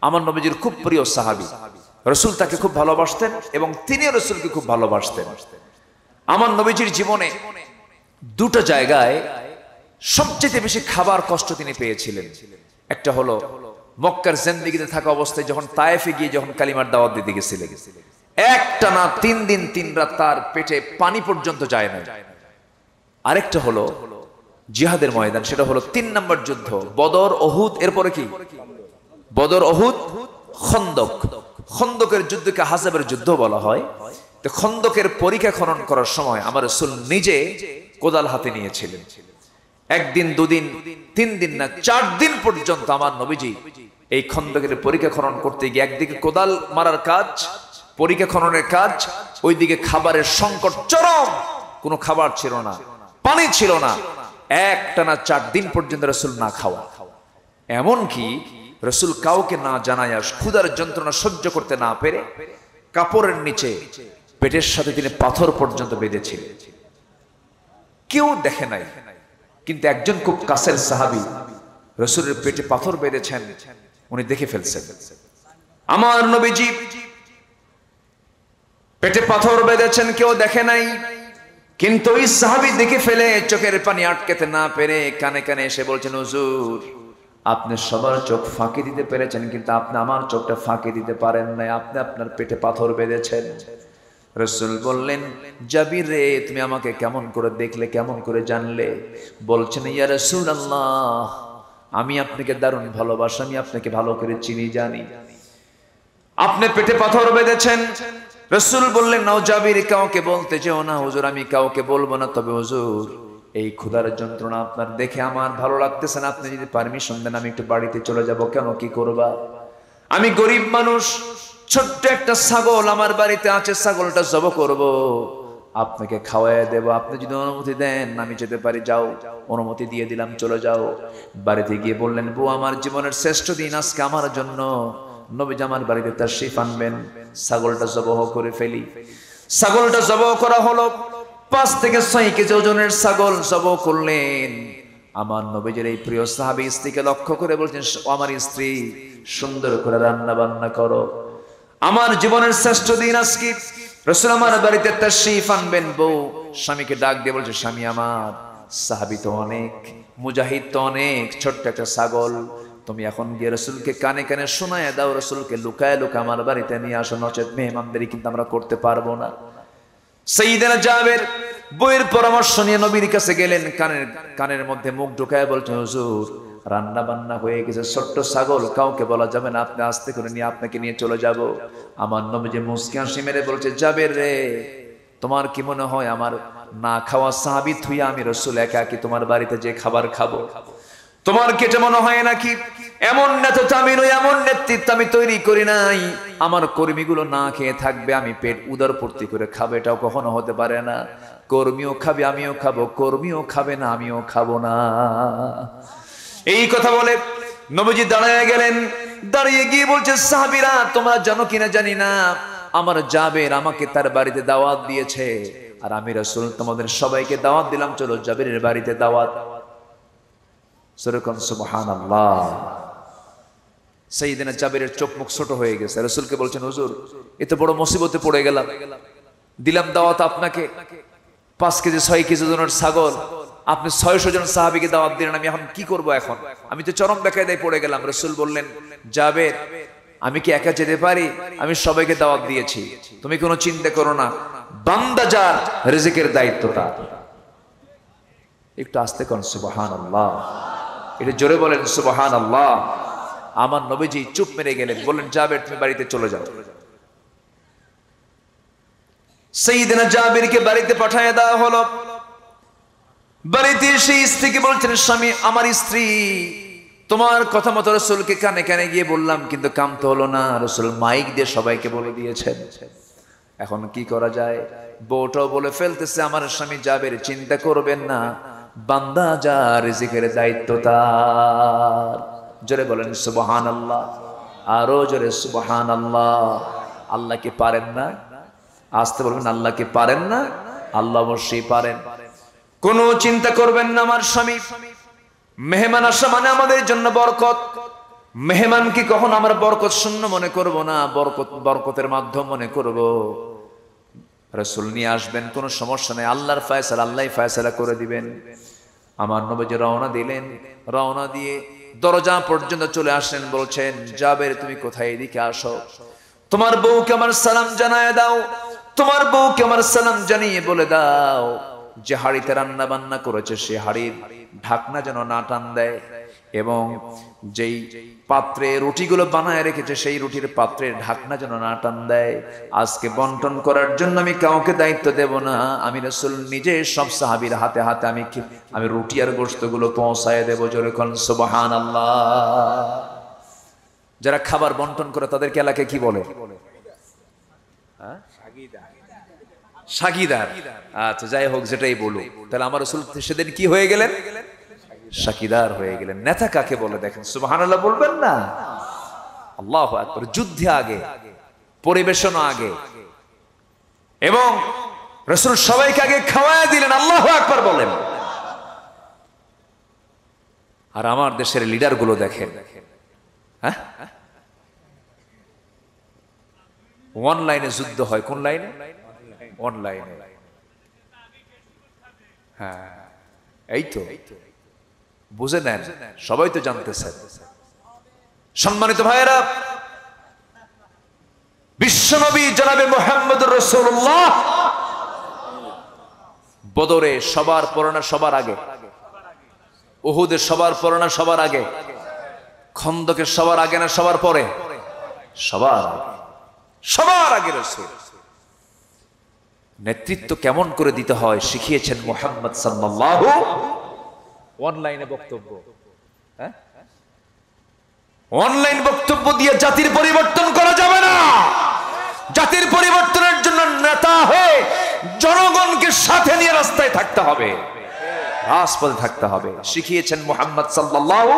আমার নবীজির খুব প্রিয় সাহাবী। রাসূল তাকে খুব ভালোবাসতেন এবং তিনিও রাসূলকে খুব ভালোবাসতেন। আমার নবীজির জীবনে 2টা জায়গায় সবচেয়ে বেশি খাবার কষ্ট তিনি পেয়েছিলেন। একটা হলো মক্কার জিন্দেগিতে থাকা অবস্থায় যখন তায়েফে গিয়ে যখন কালিমার দাওয়াত দিতে গেছিলেন, একটানা 3 দিন 3 রাত তার পেটে পানি পর্যন্ত যায় না। আরেকটা হলো জিহাদের ময়দান, সেটা হলো 3 নম্বর যুদ্ধ, বদর, উহুদ, এরপরে কি বদর, উহুদ, খন্দক। খন্দকের যুদ্ধকে হাসাবের যুদ্ধ বলা হয়। তো খন্দকের পরীক্ষা খনন করার সময় আমার রাসূল নিজে কোদাল হাতে নিয়েছিলেন। 1 দিন 2 দিন 3 দিন না 4 দিন পর্যন্ত আমার নবীজি এই খন্দকের পরীক্ষা খনন করতে গিয়ে একদিকে কোদাল মারার কাজ, পরীক্ষা খননের কাজ, ওইদিকে খাবারের সংকট চরম, কোনো খাবার ছিল না, পানি ছিল না। একটানা 4 দিন পর্যন্ত রাসূল না খাওয়া। এমনকি রাসূল কাউকে না জানায় ক্ষুধার যন্ত্রণা সহ্য করতে না পেরে কাপড়ের নিচে পেটের সাথে তিনি পাথর পর্যন্ত বেঁধেছিলেন। কেউ দেখে নাই, কিন্তু একজন খুব কাছের সাহাবী রাসূলের পেটে পাথর বেঁধেছেন, উনি দেখে ফেলছেন। আমার নবীজি পেটে পাথর বেঁধেছেন, কেউ দেখে নাই, কিন্তু ওই সাহাবী দেখে ফেলে চোখের পানি আটকাতে না পেরে কানে কানে এসে বলছেন, হুজুর আপনি সবার চোখ ফাঁকি দিতে পেরেছেন, কিন্তু আপনি আমার চোখটা ফাঁকি দিতে পারেন নাই, আপনি আপনার পেটে পাথর বেঁধেছেন। রাসূল বললেন, জাবির রে, তুমি আমাকে কেমন করে দেখলে, কেমন করে জানলে? বলছেন, ইয়া রাসূলুল্লাহ, আমি আপনাকে দারুণ ভালোবাসি, আমি আপনাকে ভালো করে চিনি জানি। আপনি পেটে পাথর বেঁধেছেন। রাসূল বললেন, নাও জাবির, কাউকে বলতে যেও না। হুজুর আমি কাউকে বলবো না, তবে হুজুর এই ক্ষুধার যন্ত্রণা আপনার দেখে আমার ভালো লাগতেছে না, আপনি যদি পারমিশন দেন আমি একটু বাড়িতে চলে যাব। কেন, কি করবা? আমি গরিব মানুষ, ছোট্ট একটা ছাগল আমার বাড়িতে আছে, ছাগলটা জবাই করব, আপনাকে খাওয়ায় দেব, আপনি যদি অনুমতি দেন আমি যেতে পারি। যাও, অনুমতি দিয়ে দিলাম, চলে যাও। বাড়িতে গিয়ে বললেন, বউ আমার জীবনের শ্রেষ্ঠ দিন আজকে আমার জন্য, নবীজি আমার বাড়িতে তাশরীফ আনবেন, ছাগলটা জবাই করে ফেলি। ছাগলটা জবাই করা হলো। 5 থেকে 6 কেজি ওজনের ছাগল জবাই করলেন। আমার নবীজির এই প্রিয় সাহাবী স্ত্রীকে লক্ষ্য করে বলছেন, আমার স্ত্রী সুন্দর করে রান্না বান্না করো, আমার জীবনের শ্রেষ্ঠ দিন আজকে। রাসূল আমার বাড়িতে তাশরীফ আনবেন। বউ স্বামীকে ডাক দিয়ে বলছে, স্বামী আমার, সাহাবী তো অনেক, মুজাহিদ তো অনেক, ছোট্ট একটা ছাগল তুমি এখন গিয়ে রাসূলকে কানে কানে শোনায় দাও, রাসূলকে লুকায় লুকায় আমার বাড়িতে নিয়ে আসো, নচেত মেহমানদারি কিন্তু আমরা করতে পারবো না। সাইয়েদনা জাবের বইয়ের পরামর্শ নিয়ে নবীর কাছে গেলেন, কানের মধ্যে মুখ ঢুকায় বলছেন, হুজুর রান্না বান্না হয়ে গেছে, ছোট্ট ছাগল কাউকে বলা যাবে না, আপনি আস্তে করে নিয়ে আপনাকে নিয়ে চলে যাব। আমার নবীজি মুস্কি হাসি মেরে বলছে, জাবের রে, তোমার কি মনে হয় আমার না খাওয়া সাহাবী থুইয়া আমি রাসূল একা কি তোমার বাড়িতে যে খাবার খাবো? তোমার কি এটা মনে হয় নাকি এমন নেতা আমি নই, এমন নেতৃত্ব আমি তৈরি করি নাই, আমার কর্মীগুলো না খেয়ে থাকবে, আমি পেট উদর পূর্তি করে খাবো? এটাও কখনো হতে পারে না। কর্মীও খাবে, আমিও খাবো, কর্মীও খাবে না, আমিও খাবো না। এই কথা বলে নবীজি দাঁড়িয়ে গেলেন। দাঁড়িয়ে গিয়ে বলছে, সাহাবীরা তোমরা জানো কিনা জানি না, আমার জাবের আমাকে তার বাড়িতে দাওয়াত দিয়েছে, আর আমি রাসূল তোমাদের সবাইকে দাওয়াত দিলাম, চলো জাবেরের বাড়িতে দাওয়াত। সুবহানাল্লাহ। সাইয়েদনা জাবেরের চোখ মুখ ছোট হয়ে গেছে। রাসূলকে বলছেন, হুজুর এত বড় মুসিবতে পড়ে গেলাম, দিলাম দাওয়াত আপনাকে, 5 কেজি 6 কেজি ওজনের ছাগল, আপনি 600 জন সাহাবীকে দাওয়াত দিলেন, আমি এখন কি করব? এখন আমি তো চরম বেকায়দায় পড়ে গেলাম। রাসূল বললেন, জাবের আমি কি একা যেতে পারি? আমি সবাইকে দাওয়াত দিয়েছি, তুমি কোনো চিন্তা করো না, বান্দা যার রিজিকের দায়িত্বটা। একটু আস্তে করুন সুবহানাল্লাহ, এটা জোরে বলেন সুবহানাল্লাহ। আমার নবীজি চুপ মেরে গেলেন, বললেন, জাবের তুমি বাড়িতে চলে যাও। সাইয়েদনা জাবেরকে বাড়িতে পাঠিয়ে দেওয়া হলো। বাড়িতে সেই স্ত্রীকে বলছেন, স্বামী আমার স্ত্রী, তোমার কথা মতো রাসূলকে কানে কানে গিয়ে বললাম, কিন্তু কাম তো হলো না, রাসূল মাইক দিয়ে সবাইকে বলে দিয়েছেন, এখন কি করা যায়? বউটাও বলে ফেলতেছে, আমার স্বামী জাবের চিন্তা করবেন না, বান্দা যা রিজিকের দায়িত্ব তার। জোরে বলেন সুবহানাল্লাহ, আরো জোরে সুবহানাল্লাহ। আল্লাহ কি পারেন না? আসতে বলবেন, আল্লাহ কি পারেন না? আল্লাহ অবশ্যই পারেন। কোনো চিন্তা করবেন না আমার স্বামী, মেহমান আসা মানে আমাদের জন্য বরকত। মেহমান কি কখন আমরা বরকত শূন্য মনে করব না, বরকতের মাধ্যম মনে করব। রাসূল নিয়ে আসবেন, কোনো সমস্যা নেই, আল্লাহর ফয়সালা, আল্লাহই ফয়সালা করে দিবেন। আমার নবীজি রওনা দিলেন। রওনা দিয়ে দরজা পর্যন্ত চলে আসলেন, বলছেন, জাবের তুমি কোথায়? এদিকে আসো, তোমার বউকে আমার সালাম জানায় দাও, তোমার বউকে আমার সালাম জানিয়ে বলে দাও যে হাড়িতে রান্না বান্না করেছে সে হাড়ির ঢাকনা যেন না টান দেয়, এবং যেই পাত্রে রুটিগুলো বানায় রেখেছে সেই রুটির পাত্রের ঢাকনা যেন না টান দেয়। আজকে বন্টন করার জন্য আমি কাউকে দায়িত্ব দেব না, আমি রাসূল নিজে সব সাহাবীর হাতে হাতে আমি রুটি আর গোশতগুলো পৌঁছায় দেব। জোরে কোন সুবহানাল্লাহ। যারা খাবার বন্টন করে তাদেরকে এলাকায় কি বলে? সাগীদার। আচ্ছা যাই হোক, যেটাই বলুক, তাহলে আমার রাসূল সেদিন কি হয়ে গেলেন? সাগীদার হয়ে গেলেন। নেতা কাকে বলে দেখেন, সুবহানাল্লাহ বলবেন না? আল্লাহু আকবার। যুদ্ধে আগে, পরিবেশন আগে, এবং রাসূল সবাইকে আগে খাওয়ায় দিলেন। আল্লাহু আকবার বলেন। আর আমার দেশের লিডার গুলো দেখেন, হ্যাঁ, অনলাইনে যুদ্ধ হয়। কোন লাইনে? অনলাইনে। হ্যাঁ, এই তো বুঝে নেন, সবাই তো জানতেছেন। সম্মানিত ভাইয়েরা, বিশ্বনবী জনাবে মুহাম্মদুর রাসূলুল্লাহ বদরে সবার পরনা সবার আগে, উহুদে সবার পরনা সবার আগে, খন্দকের সবার আগে না সবার পরে? সবার আগে, সবার আগে রাসূল। নেতৃত্ব কেমন করে দিতে হয় শিখিয়েছেন মুহাম্মদ সাল্লাল্লাহু। অনলাইনে বক্তব্য, হ্যাঁ, অনলাইন বক্তব্য দিয়ে জাতির পরিবর্তন করা যাবে না। জাতির পরিবর্তনের জন্য নেতা হয়ে জনগণকে সাথে নিয়ে রাস্তায় থাকতে হবে, রাজপথে থাকতে হবে। শিখিয়েছেন মুহাম্মদ সাল্লাল্লাহু।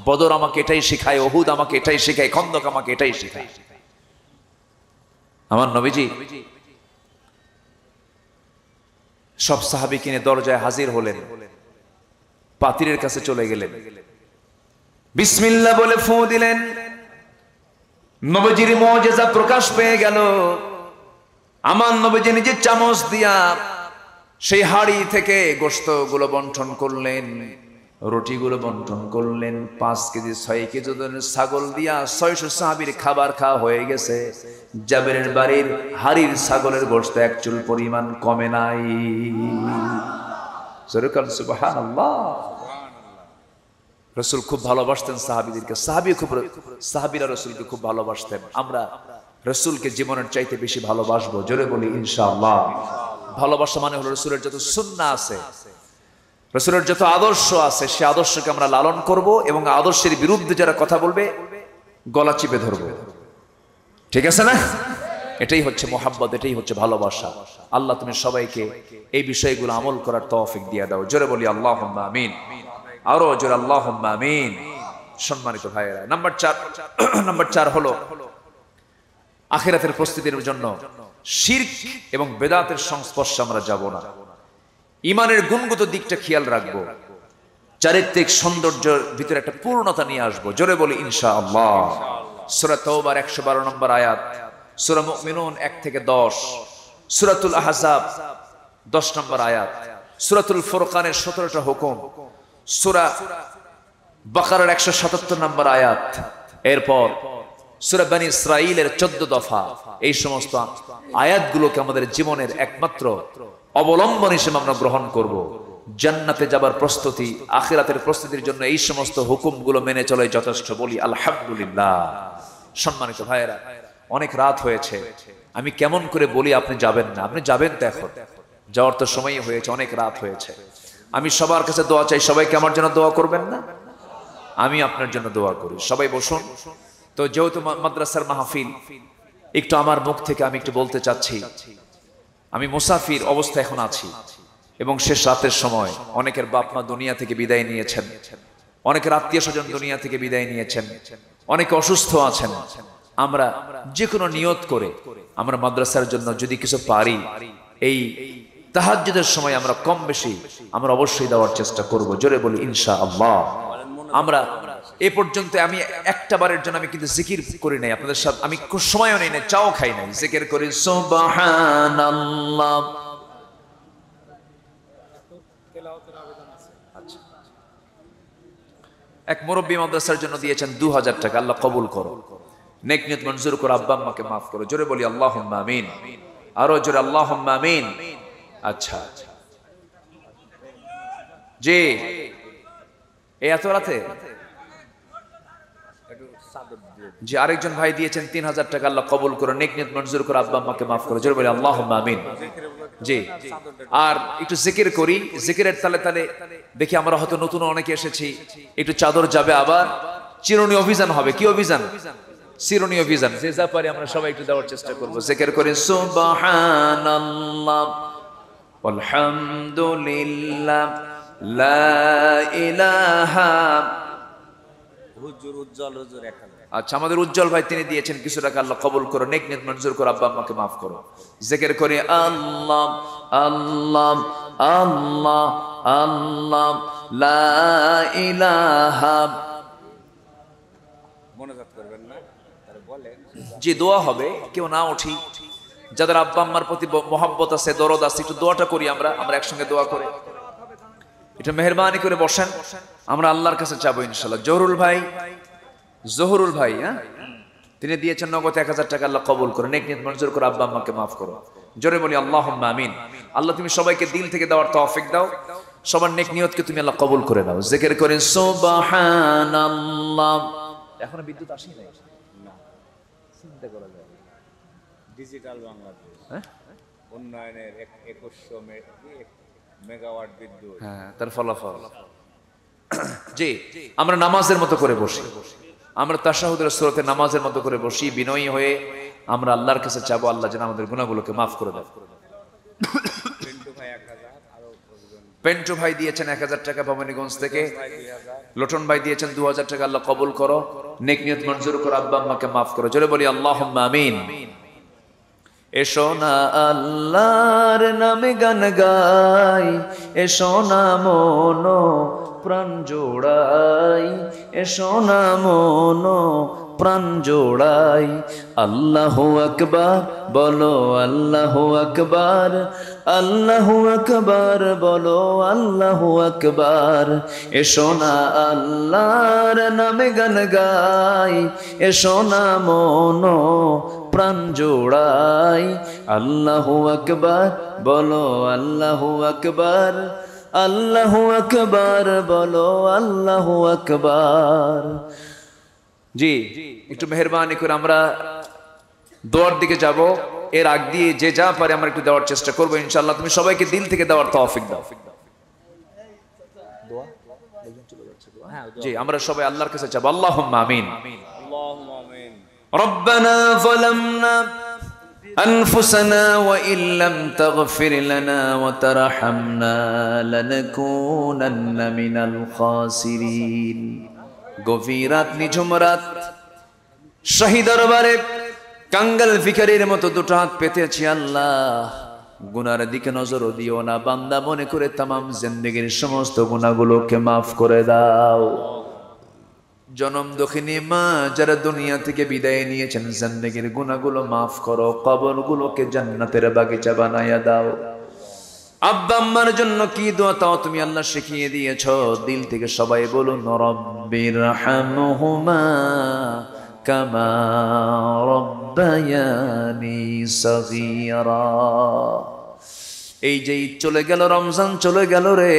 বদর আমাকে এটাই শেখায়, উহুদ আমাকে এটাই শেখায়, খন্দক আমাকে এটাই শেখায়। আমার নবীজি সব সাহাবী কিনে দরজায় হাজির হলেন, পাতিরের কাছে চলে গেলেন, বিসমিল্লাহ বলে ফু দিলেন। নবীজির মুজিজা প্রকাশ পেয়ে গেল। আমার নবীজি নিজে চামচ দিয়া সেই হাড়ি থেকে গোশতগুলো বন্টন করলেন, রুটিগুলো বন্টন করলেন। 5 কেজি 6 কেজি ওজনের ছাগল দিয়া 600 সাহাবীর খাবার খাওয়া হয়ে গেছে। জাবেরের বাড়ির হাড়ির ছাগলের গোশত এক চুল পরিমাণ কমে নাই। সুবহানাল্লাহ। রাসূল খুব ভালোবাসতেন সাহাবীদেরকে, সাহাবীরা রাসূলকে খুব ভালোবাসতেন। আমরা রাসূলকে জীবনের চাইতে বেশি ভালোবাসবো, জোরে বলি ইনশাআল্লাহ। ভালোবাসা মানে হলো রাসূলের যত সুন্নাহ আছে, রাসূলের যত আদর্শ আছে, সে আদর্শকে আমরা লালন করব এবং আদর্শের বিরুদ্ধে যারা কথা বলবে গলা চিপে ধরব। ঠিক আছে না? এটাই হচ্ছে মোহাব্বত, এটাই হচ্ছে ভালোবাসা। আল্লাহ তুমি সবাইকে এই বিষয়গুলো আমল করার তৌফিক দিয়ে দাও, জোরে বলি আল্লাহুম্মা আমিন। আরো জোরে আল্লাহুম্মা আমিন। সম্মানিত ভাইয়েরা, নাম্বার 4 হলো আখিরাতের প্রস্তুতির জন্য শিরক এবং বেদাতের সংস্পর্শে আমরা যাব না। ইমানের গুণগত দিকটা খেয়াল রাখবো, চারিত্রিক সৌন্দর্যের ভিতরে একটা পূর্ণতা নিয়ে আসবো, জোরে বলি ইনশাআল্লাহ। সূরা তাওবার 112 নম্বর আয়াত, সূরা মুমিনুন 1 থেকে 10, সূরাতুল আহজাব 10 নম্বর আয়াত, সূরাতুল ফুরকানের 17টা হুকুম, সূরা বাকারার 177 নম্বর আয়াত, এরপর সূরা বনী ইসরাঈলের 14 দফা। এই সমস্ত আয়াতগুলোকে আমাদের জীবনের একমাত্র অবলম্বন হিসেবে আমরা গ্রহণ করব। জান্নাতে যাবার প্রস্তুতি, আখিরাতের প্রস্তুতির জন্য এই সমস্ত হুকুমগুলো মেনে চলে যথেষ্ট, বলি আলহামদুলিল্লাহ। সম্মানিত ভাইয়েরা, অনেক রাত হয়েছে, আমি কেমন করে বলি আপনি যাবেন না? আপনি যাবেন তো, এখন যাওয়ার তো সময় হয়েছে, অনেক রাত হয়েছে। আমি সবার কাছে দোয়া চাই, সবাইকে আমার জন্য দোয়া করবেন না? আমি আপনার জন্য দোয়া করি। সবাই বসুন। তো যেহেতু মাদ্রাসার মাহফিল, একটু আমার মুখ থেকে আমি একটু বলতে চাচ্ছি। আমি মুসাফির অবস্থা এখন আছি এবং শেষ রাতের সময় অনেকের বাপ মা দুনিয়া থেকে বিদায় নিয়েছেন, অনেকের আত্মীয় স্বজন দুনিয়া থেকে বিদায় নিয়েছেন, অনেকে অসুস্থ আছেন। আমরা যে কোনো নিয়ত করে আমরা মাদ্রাসার জন্য যদি কিছু পারি, এই তাহাজ্জুদের সময় আমরা কম বেশি আমরা অবশ্যই দেওয়ার চেষ্টা করব, জোরে বলি ইনশাআল্লাহ। আমরা এ পর্যন্ত আমি একটা বারের জন্য আমি কিন্তু জিকির করি নাই আপনাদের সাথে, আমি কোন সময়ও নেই না, চাও খাই নাই, জিকির করি সুবহানাল্লাহ। এক মুরব্বী মাদ্রাসার জন্য দিয়েছেন 2000 টাকা, আল্লাহ কবুল করো, নেক নিয়ত মঞ্জুর করো, আব্বা আম্মাকে মাফ করো, জোরে বলি আল্লাহুম্মা আমিন। আরো জোরে আল্লাহুম্মা আমিন। আচ্ছা জি, এই এত রাতে জি আরেকজন ভাই দিয়েছেন 3000 টাকা, আল্লাহ কবুল করো, নেক নিয়ত মঞ্জুর করো, আব্বা আম্মাকে মাফ করো, জোরে বলি আল্লাহুম্মা আমিন। জি, আর একটু জিকির করি, জিকিরের তালে তালে দেখি আমরা হয়তো নতুন অনেকে এসেছি, একটু চাদর যাবে, আবার চিরুনি অভিযান হবে। কি অভিযান? চিরুনি অভিযান। যে যা পারি আমরা সবাই একটু দেওয়ার চেষ্টা করব। জিকির করি সুবহানাল্লাহ আলহামদুলিল্লাহ লা ইলাহা। হুজুর উজ্জ্বল হুজুর 1000। আচ্ছা, আমাদের উজ্জ্বল ভাই তিনি দিয়েছেন কিছু টাকা, আল্লাহ কবুল করো, নেক নিয়ত মঞ্জুর করো, আব্বা আম্মাকে মাফ করো। জিকির করি আল্লাহ আল্লাহ আল্লাহ আল্লাহ লা ইলাহা। মনোজাত করবেন না, তাহলে বলেন। যে দোয়া হবে, কেউ না উঠি, যাদের আব্বা আম্মার প্রতি মহব্বত আছে, দরদ আছে, একটু দোয়াটা করি আমরা একসঙ্গে দোয়া করে। এটা মেহেরবানি করে বসেন, আমরা আল্লাহর কাছে চাবো ইনশাআল্লাহ। জহুরুল ভাই, হ্যাঁ, তিনি দিয়েছেন নগদ 1000 টাকা, আল্লাহ কবুল করে, নেক নিয়ত মঞ্জুর করো, আব্বা আম্মাকে মাফ করো, জোরে বলি আল্লাহুম্মা আমিন। আল্লাহ তুমি সবাইকে দিল থেকে দেওয়ার তৌফিক দাও, সবার নেক নিয়তকে তুমি আল্লাহ কবুল করে নাও। জিকির করেন সুবহানাল্লাহ। এখনো বিদ্যুৎ আসেনি না, চিন্তা করা যায়। ডিজিটাল বাংলাদেশ, হ্যাঁ, উন্নয়নের 2100 মেগাওয়াট বিদ্যুৎ, হ্যাঁ, তার ফলাফল। জি, আমরা নামাজের মতো করে বসি, আমরা তাশাহুদের সূরাতে নামাজের মতো করে বসি, বিনয়ী হয়ে আমরা আল্লাহর কাছে চাবো, আল্লাহ যেন আমাদের গুনাহগুলোকে মাফ করে দেন। পিন্টু ভাই 1000, আরো পেন্টু ভাই দিয়েছেন 1000 টাকা ভবানীগঞ্জ থেকে, লোটন ভাই দিয়েছেন 2000 টাকা, আল্লাহ কবুল করো, নেক নিয়ত মঞ্জুর করো, আব্বা আম্মাকে মাফ করো, জোরে বলি আল্লাহুম্মা আমিন। এসো না আল্লাহর নামে গান গাই, এসো না মন প্রাণ জোড়াই, এসো না মন প্রাণ জোড়াই। আল্লাহু আকবার বলো, আল্লাহু আকবার, আল্লাহু আকবার বলো, আল্লাহু আকবার। এসো না আল্লাহর নামে গান গাই, এসো না মন প্রাণ জোড়াই। আল্লাহু আকবার বলো, আল্লাহু আকবার, আল্লাহু আকবার বলো, আল্লাহু আকবার। জি, একটু মেহেরবানি করে আমরা দোয়ার দিকে যাব। এর আগ দিয়ে যে যা পারে আমরা একটু দেওয়ার চেষ্টা করবো ইনশাআল্লাহ। তুমি সবাইকে দিল থেকে দেওয়ার তৌফিক দাও। জি, আমরা সবাই আল্লাহর কাছে চাবো, আল্লাহুম্মা আমিন। আল্লাহুম্মা আমিন। রব্বানা যালামনা أنفسنا وإن لم تغفر لنا وترحمنا لنكونن من الخاسرين। গভীর রাত, নিঝুম রাত, শাহী দরবারে কাঙ্গাল ভিখারির মতো দুটো হাত পেতেছি। আল্লাহ, গুনার দিকে নজর দিও না, বান্দা মনে করে তামাম জিন্দেগীর সমস্ত গুনাহগুলোকে মাফ করে দাও। জনম দক্ষিণী মা যারা দুনিয়া থেকে বিদায় নিয়েছেন, জিন্দেগীর গুনাহগুলো মাফ করো, কবরগুলোকে জান্নাতের বাগিচা বানায়া দাও। আব্বা আম্মার জন্য কি দোয়া তাও তুমি আল্লাহ শিখিয়ে দিয়েছো। দিল থেকে সবাই বলুন, রব্বিরহামহুমা কামা রব্বায়ানি সগীরা। এই যে ঈদ চলে গেল, রমজান চলে গেল রে।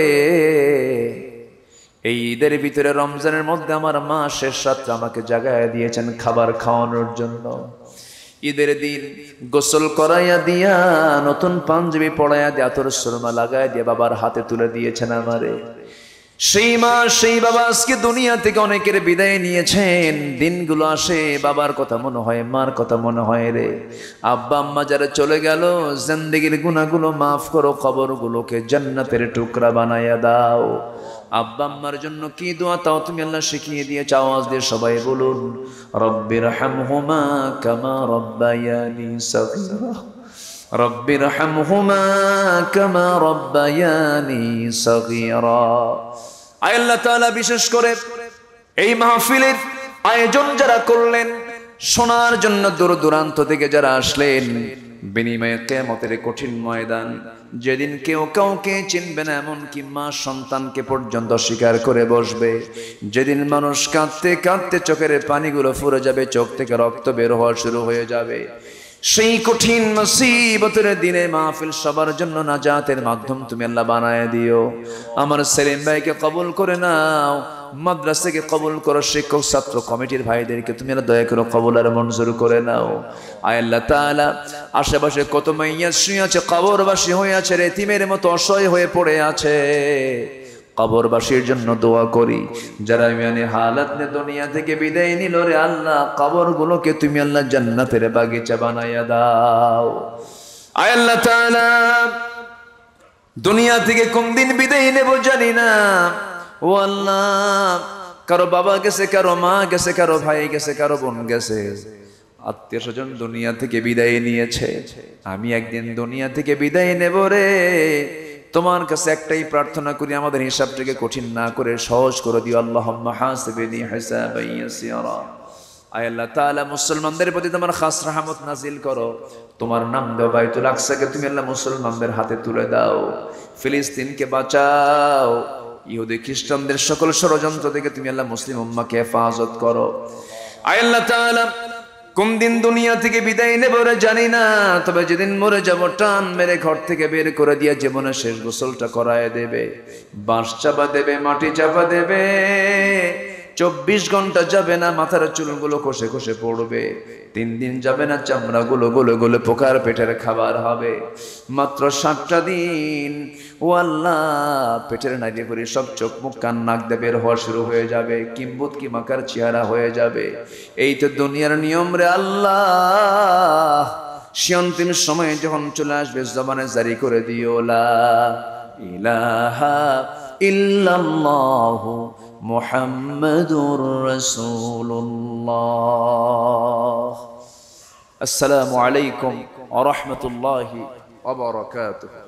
এই ঈদের ভিতরে, রমজানের মধ্যে আমার মা শেষ রাত্রে আমাকে জাগায় দিয়েছেন খাবার খাওয়ানোর জন্য। ঈদের দিন গোসল করাইয়া দিয়া, নতুন পাঞ্জাবি পড়াইয়া দিয়া, আতর সুরমা লাগাইয়া দিয়া বাবার হাতে তুলে দিয়েছেন আমারে। সেই মা সেই বাবা আজকে দুনিয়া থেকে অনেকের বিদায় নিয়েছেন। দিনগুলো আসে, বাবার কথা মনে হয়, মার কথা মনে হয় রে। আব্বা আম্মা যারা চলে গেল, জিন্দেগীর গুনাহগুলো মাফ করো, কবরগুলোকে জান্নাতের টুকরা বানাইয়া দাও। আব্বা আম্মার জন্য কি দোয়া তাও তুমি আল্লাহ শিখিয়ে দিয়েছ। আওয়াজ দিয়ে সবাই বলুন, রব্বিরহামহুমা কামা রব্বায়ানি সগীরা, রব্বিরহামহুমা কামা রব্বায়ানি সগীরা। আয় আল্লাহ তাআলা, বিশেষ করে এই মাহফিলের আয়োজন যারা করলেন, শোনার জন্য দূর দূরান্ত থেকে যারা আসলেন, বিনিময়ে কিয়ামতের কঠিন ময়দান, যেদিন কেউ কাউকে চিনবে না, এমনকি মা সন্তানকে পর্যন্ত স্বীকার করে বসবে, যেদিন মানুষ কাঁদতে কাঁদতে চোখের পানিগুলো ফুরে যাবে, চোখ থেকে রক্ত বের হওয়া শুরু হয়ে যাবে, সেই কঠিন মুসিবতের দিনে মাহফিল সবার জন্য নাজাতের মাধ্যম তুমি আল্লাহ বানায় দিও। আমার সেলিম ভাইকে কবুল করে নাও, মাদ্রাসাকে কবুল করো, শিক্ষক ছাত্র কমিটির ভাইদেরকে তুমি আল্লাহ দয়া করে কবুল আর মঞ্জুর করে নাও। আয় আল্লাহ তাআলা, আশেপাশে কত মাইয়া শুয়ে আছে, কবরবাসী হয়ে আছে, এতিমের মতো অসহায় হয়ে পড়ে আছে, কবরবাসীর জন্য দোয়া করি। যারা মানে হালাত নিয়ে দুনিয়া থেকে বিদায় নিল রে আল্লাহ, কবরগুলোকে তুমি আল্লাহ জান্নাতের বাগিচা বানাইয়া দাও। আয় আল্লাহ তাআলা, দুনিয়া থেকে কোন দিন বিদায় নেব জানি না। ও আল্লাহ, কারো বাবা গেছে, কারো মা গেছে, কারো ভাই গেছে, কারো বোন গেছে, আত্মীয় স্বজন দুনিয়া থেকে বিদায় নিয়েছে। আমি একদিন দুনিয়া থেকে বিদায় নেব রে। তোমার কাছে একটাই প্রার্থনা করি, আমাদের হিসাবটাকে কঠিন না করে সহজ করে দিও। আল্লাহুম্মা হাসিবনি হিসাবান ইয়াসিরা। আয় আল্লাহ তাআলা, মুসলমানদের প্রতি তোমার খাস রহমত নাজিল করো। তোমার নাম দাও বাইতুল আকসাকে তুমি আল্লাহ মুসলমানদের হাতে তুলে দাও। ফিলিস্তিনকে বাঁচাও। ইহুদি খ্রিস্টানদের সকল ষড়যন্ত্র থেকে তুমি আল্লাহ মুসলিম উম্মাহকে হেফাজত করো। আয় আল্লাহ তাআলা, কোন দিন দুনিয়া থেকে বিদায় নেব রে জানি না, তবে যেদিন মরে যাব টান মেরে ঘর থেকে বের করে দিয়া জীবনের শেষ গোসলটা করায় দেবে, বাঁশ চাপা দেবে, মাটি চাপা দেবে, 24 ঘন্টা যাবে না মাথার চুলগুলো খসে খসে পড়বে, 3 দিন যাবে না চামড়াগুলো গলে গলে পোকার পেটের খাবার হবে, মাত্র 7টা দিন ও আল্লাহ পেটের নাড়িয়ে করে সব চোখ মুখ কান নাক দিয়ে বের হওয়া শুরু হয়ে যাবে, কিম্বুত কি মাকার চেহারা হয়ে যাবে। এই তো দুনিয়ার নিয়ম রে আল্লাহ। সে অন্তিম সময়ে যখন চলে আসবে জবানে জারি করে দিও লা ইলাহা ইল্লাল্লাহু মুহাম্মাদুর রাসূলুল্লাহ। আসসালামু আলাইকুম ওয়া রাহমাতুল্লাহি ওয়া বারাকাতুহু।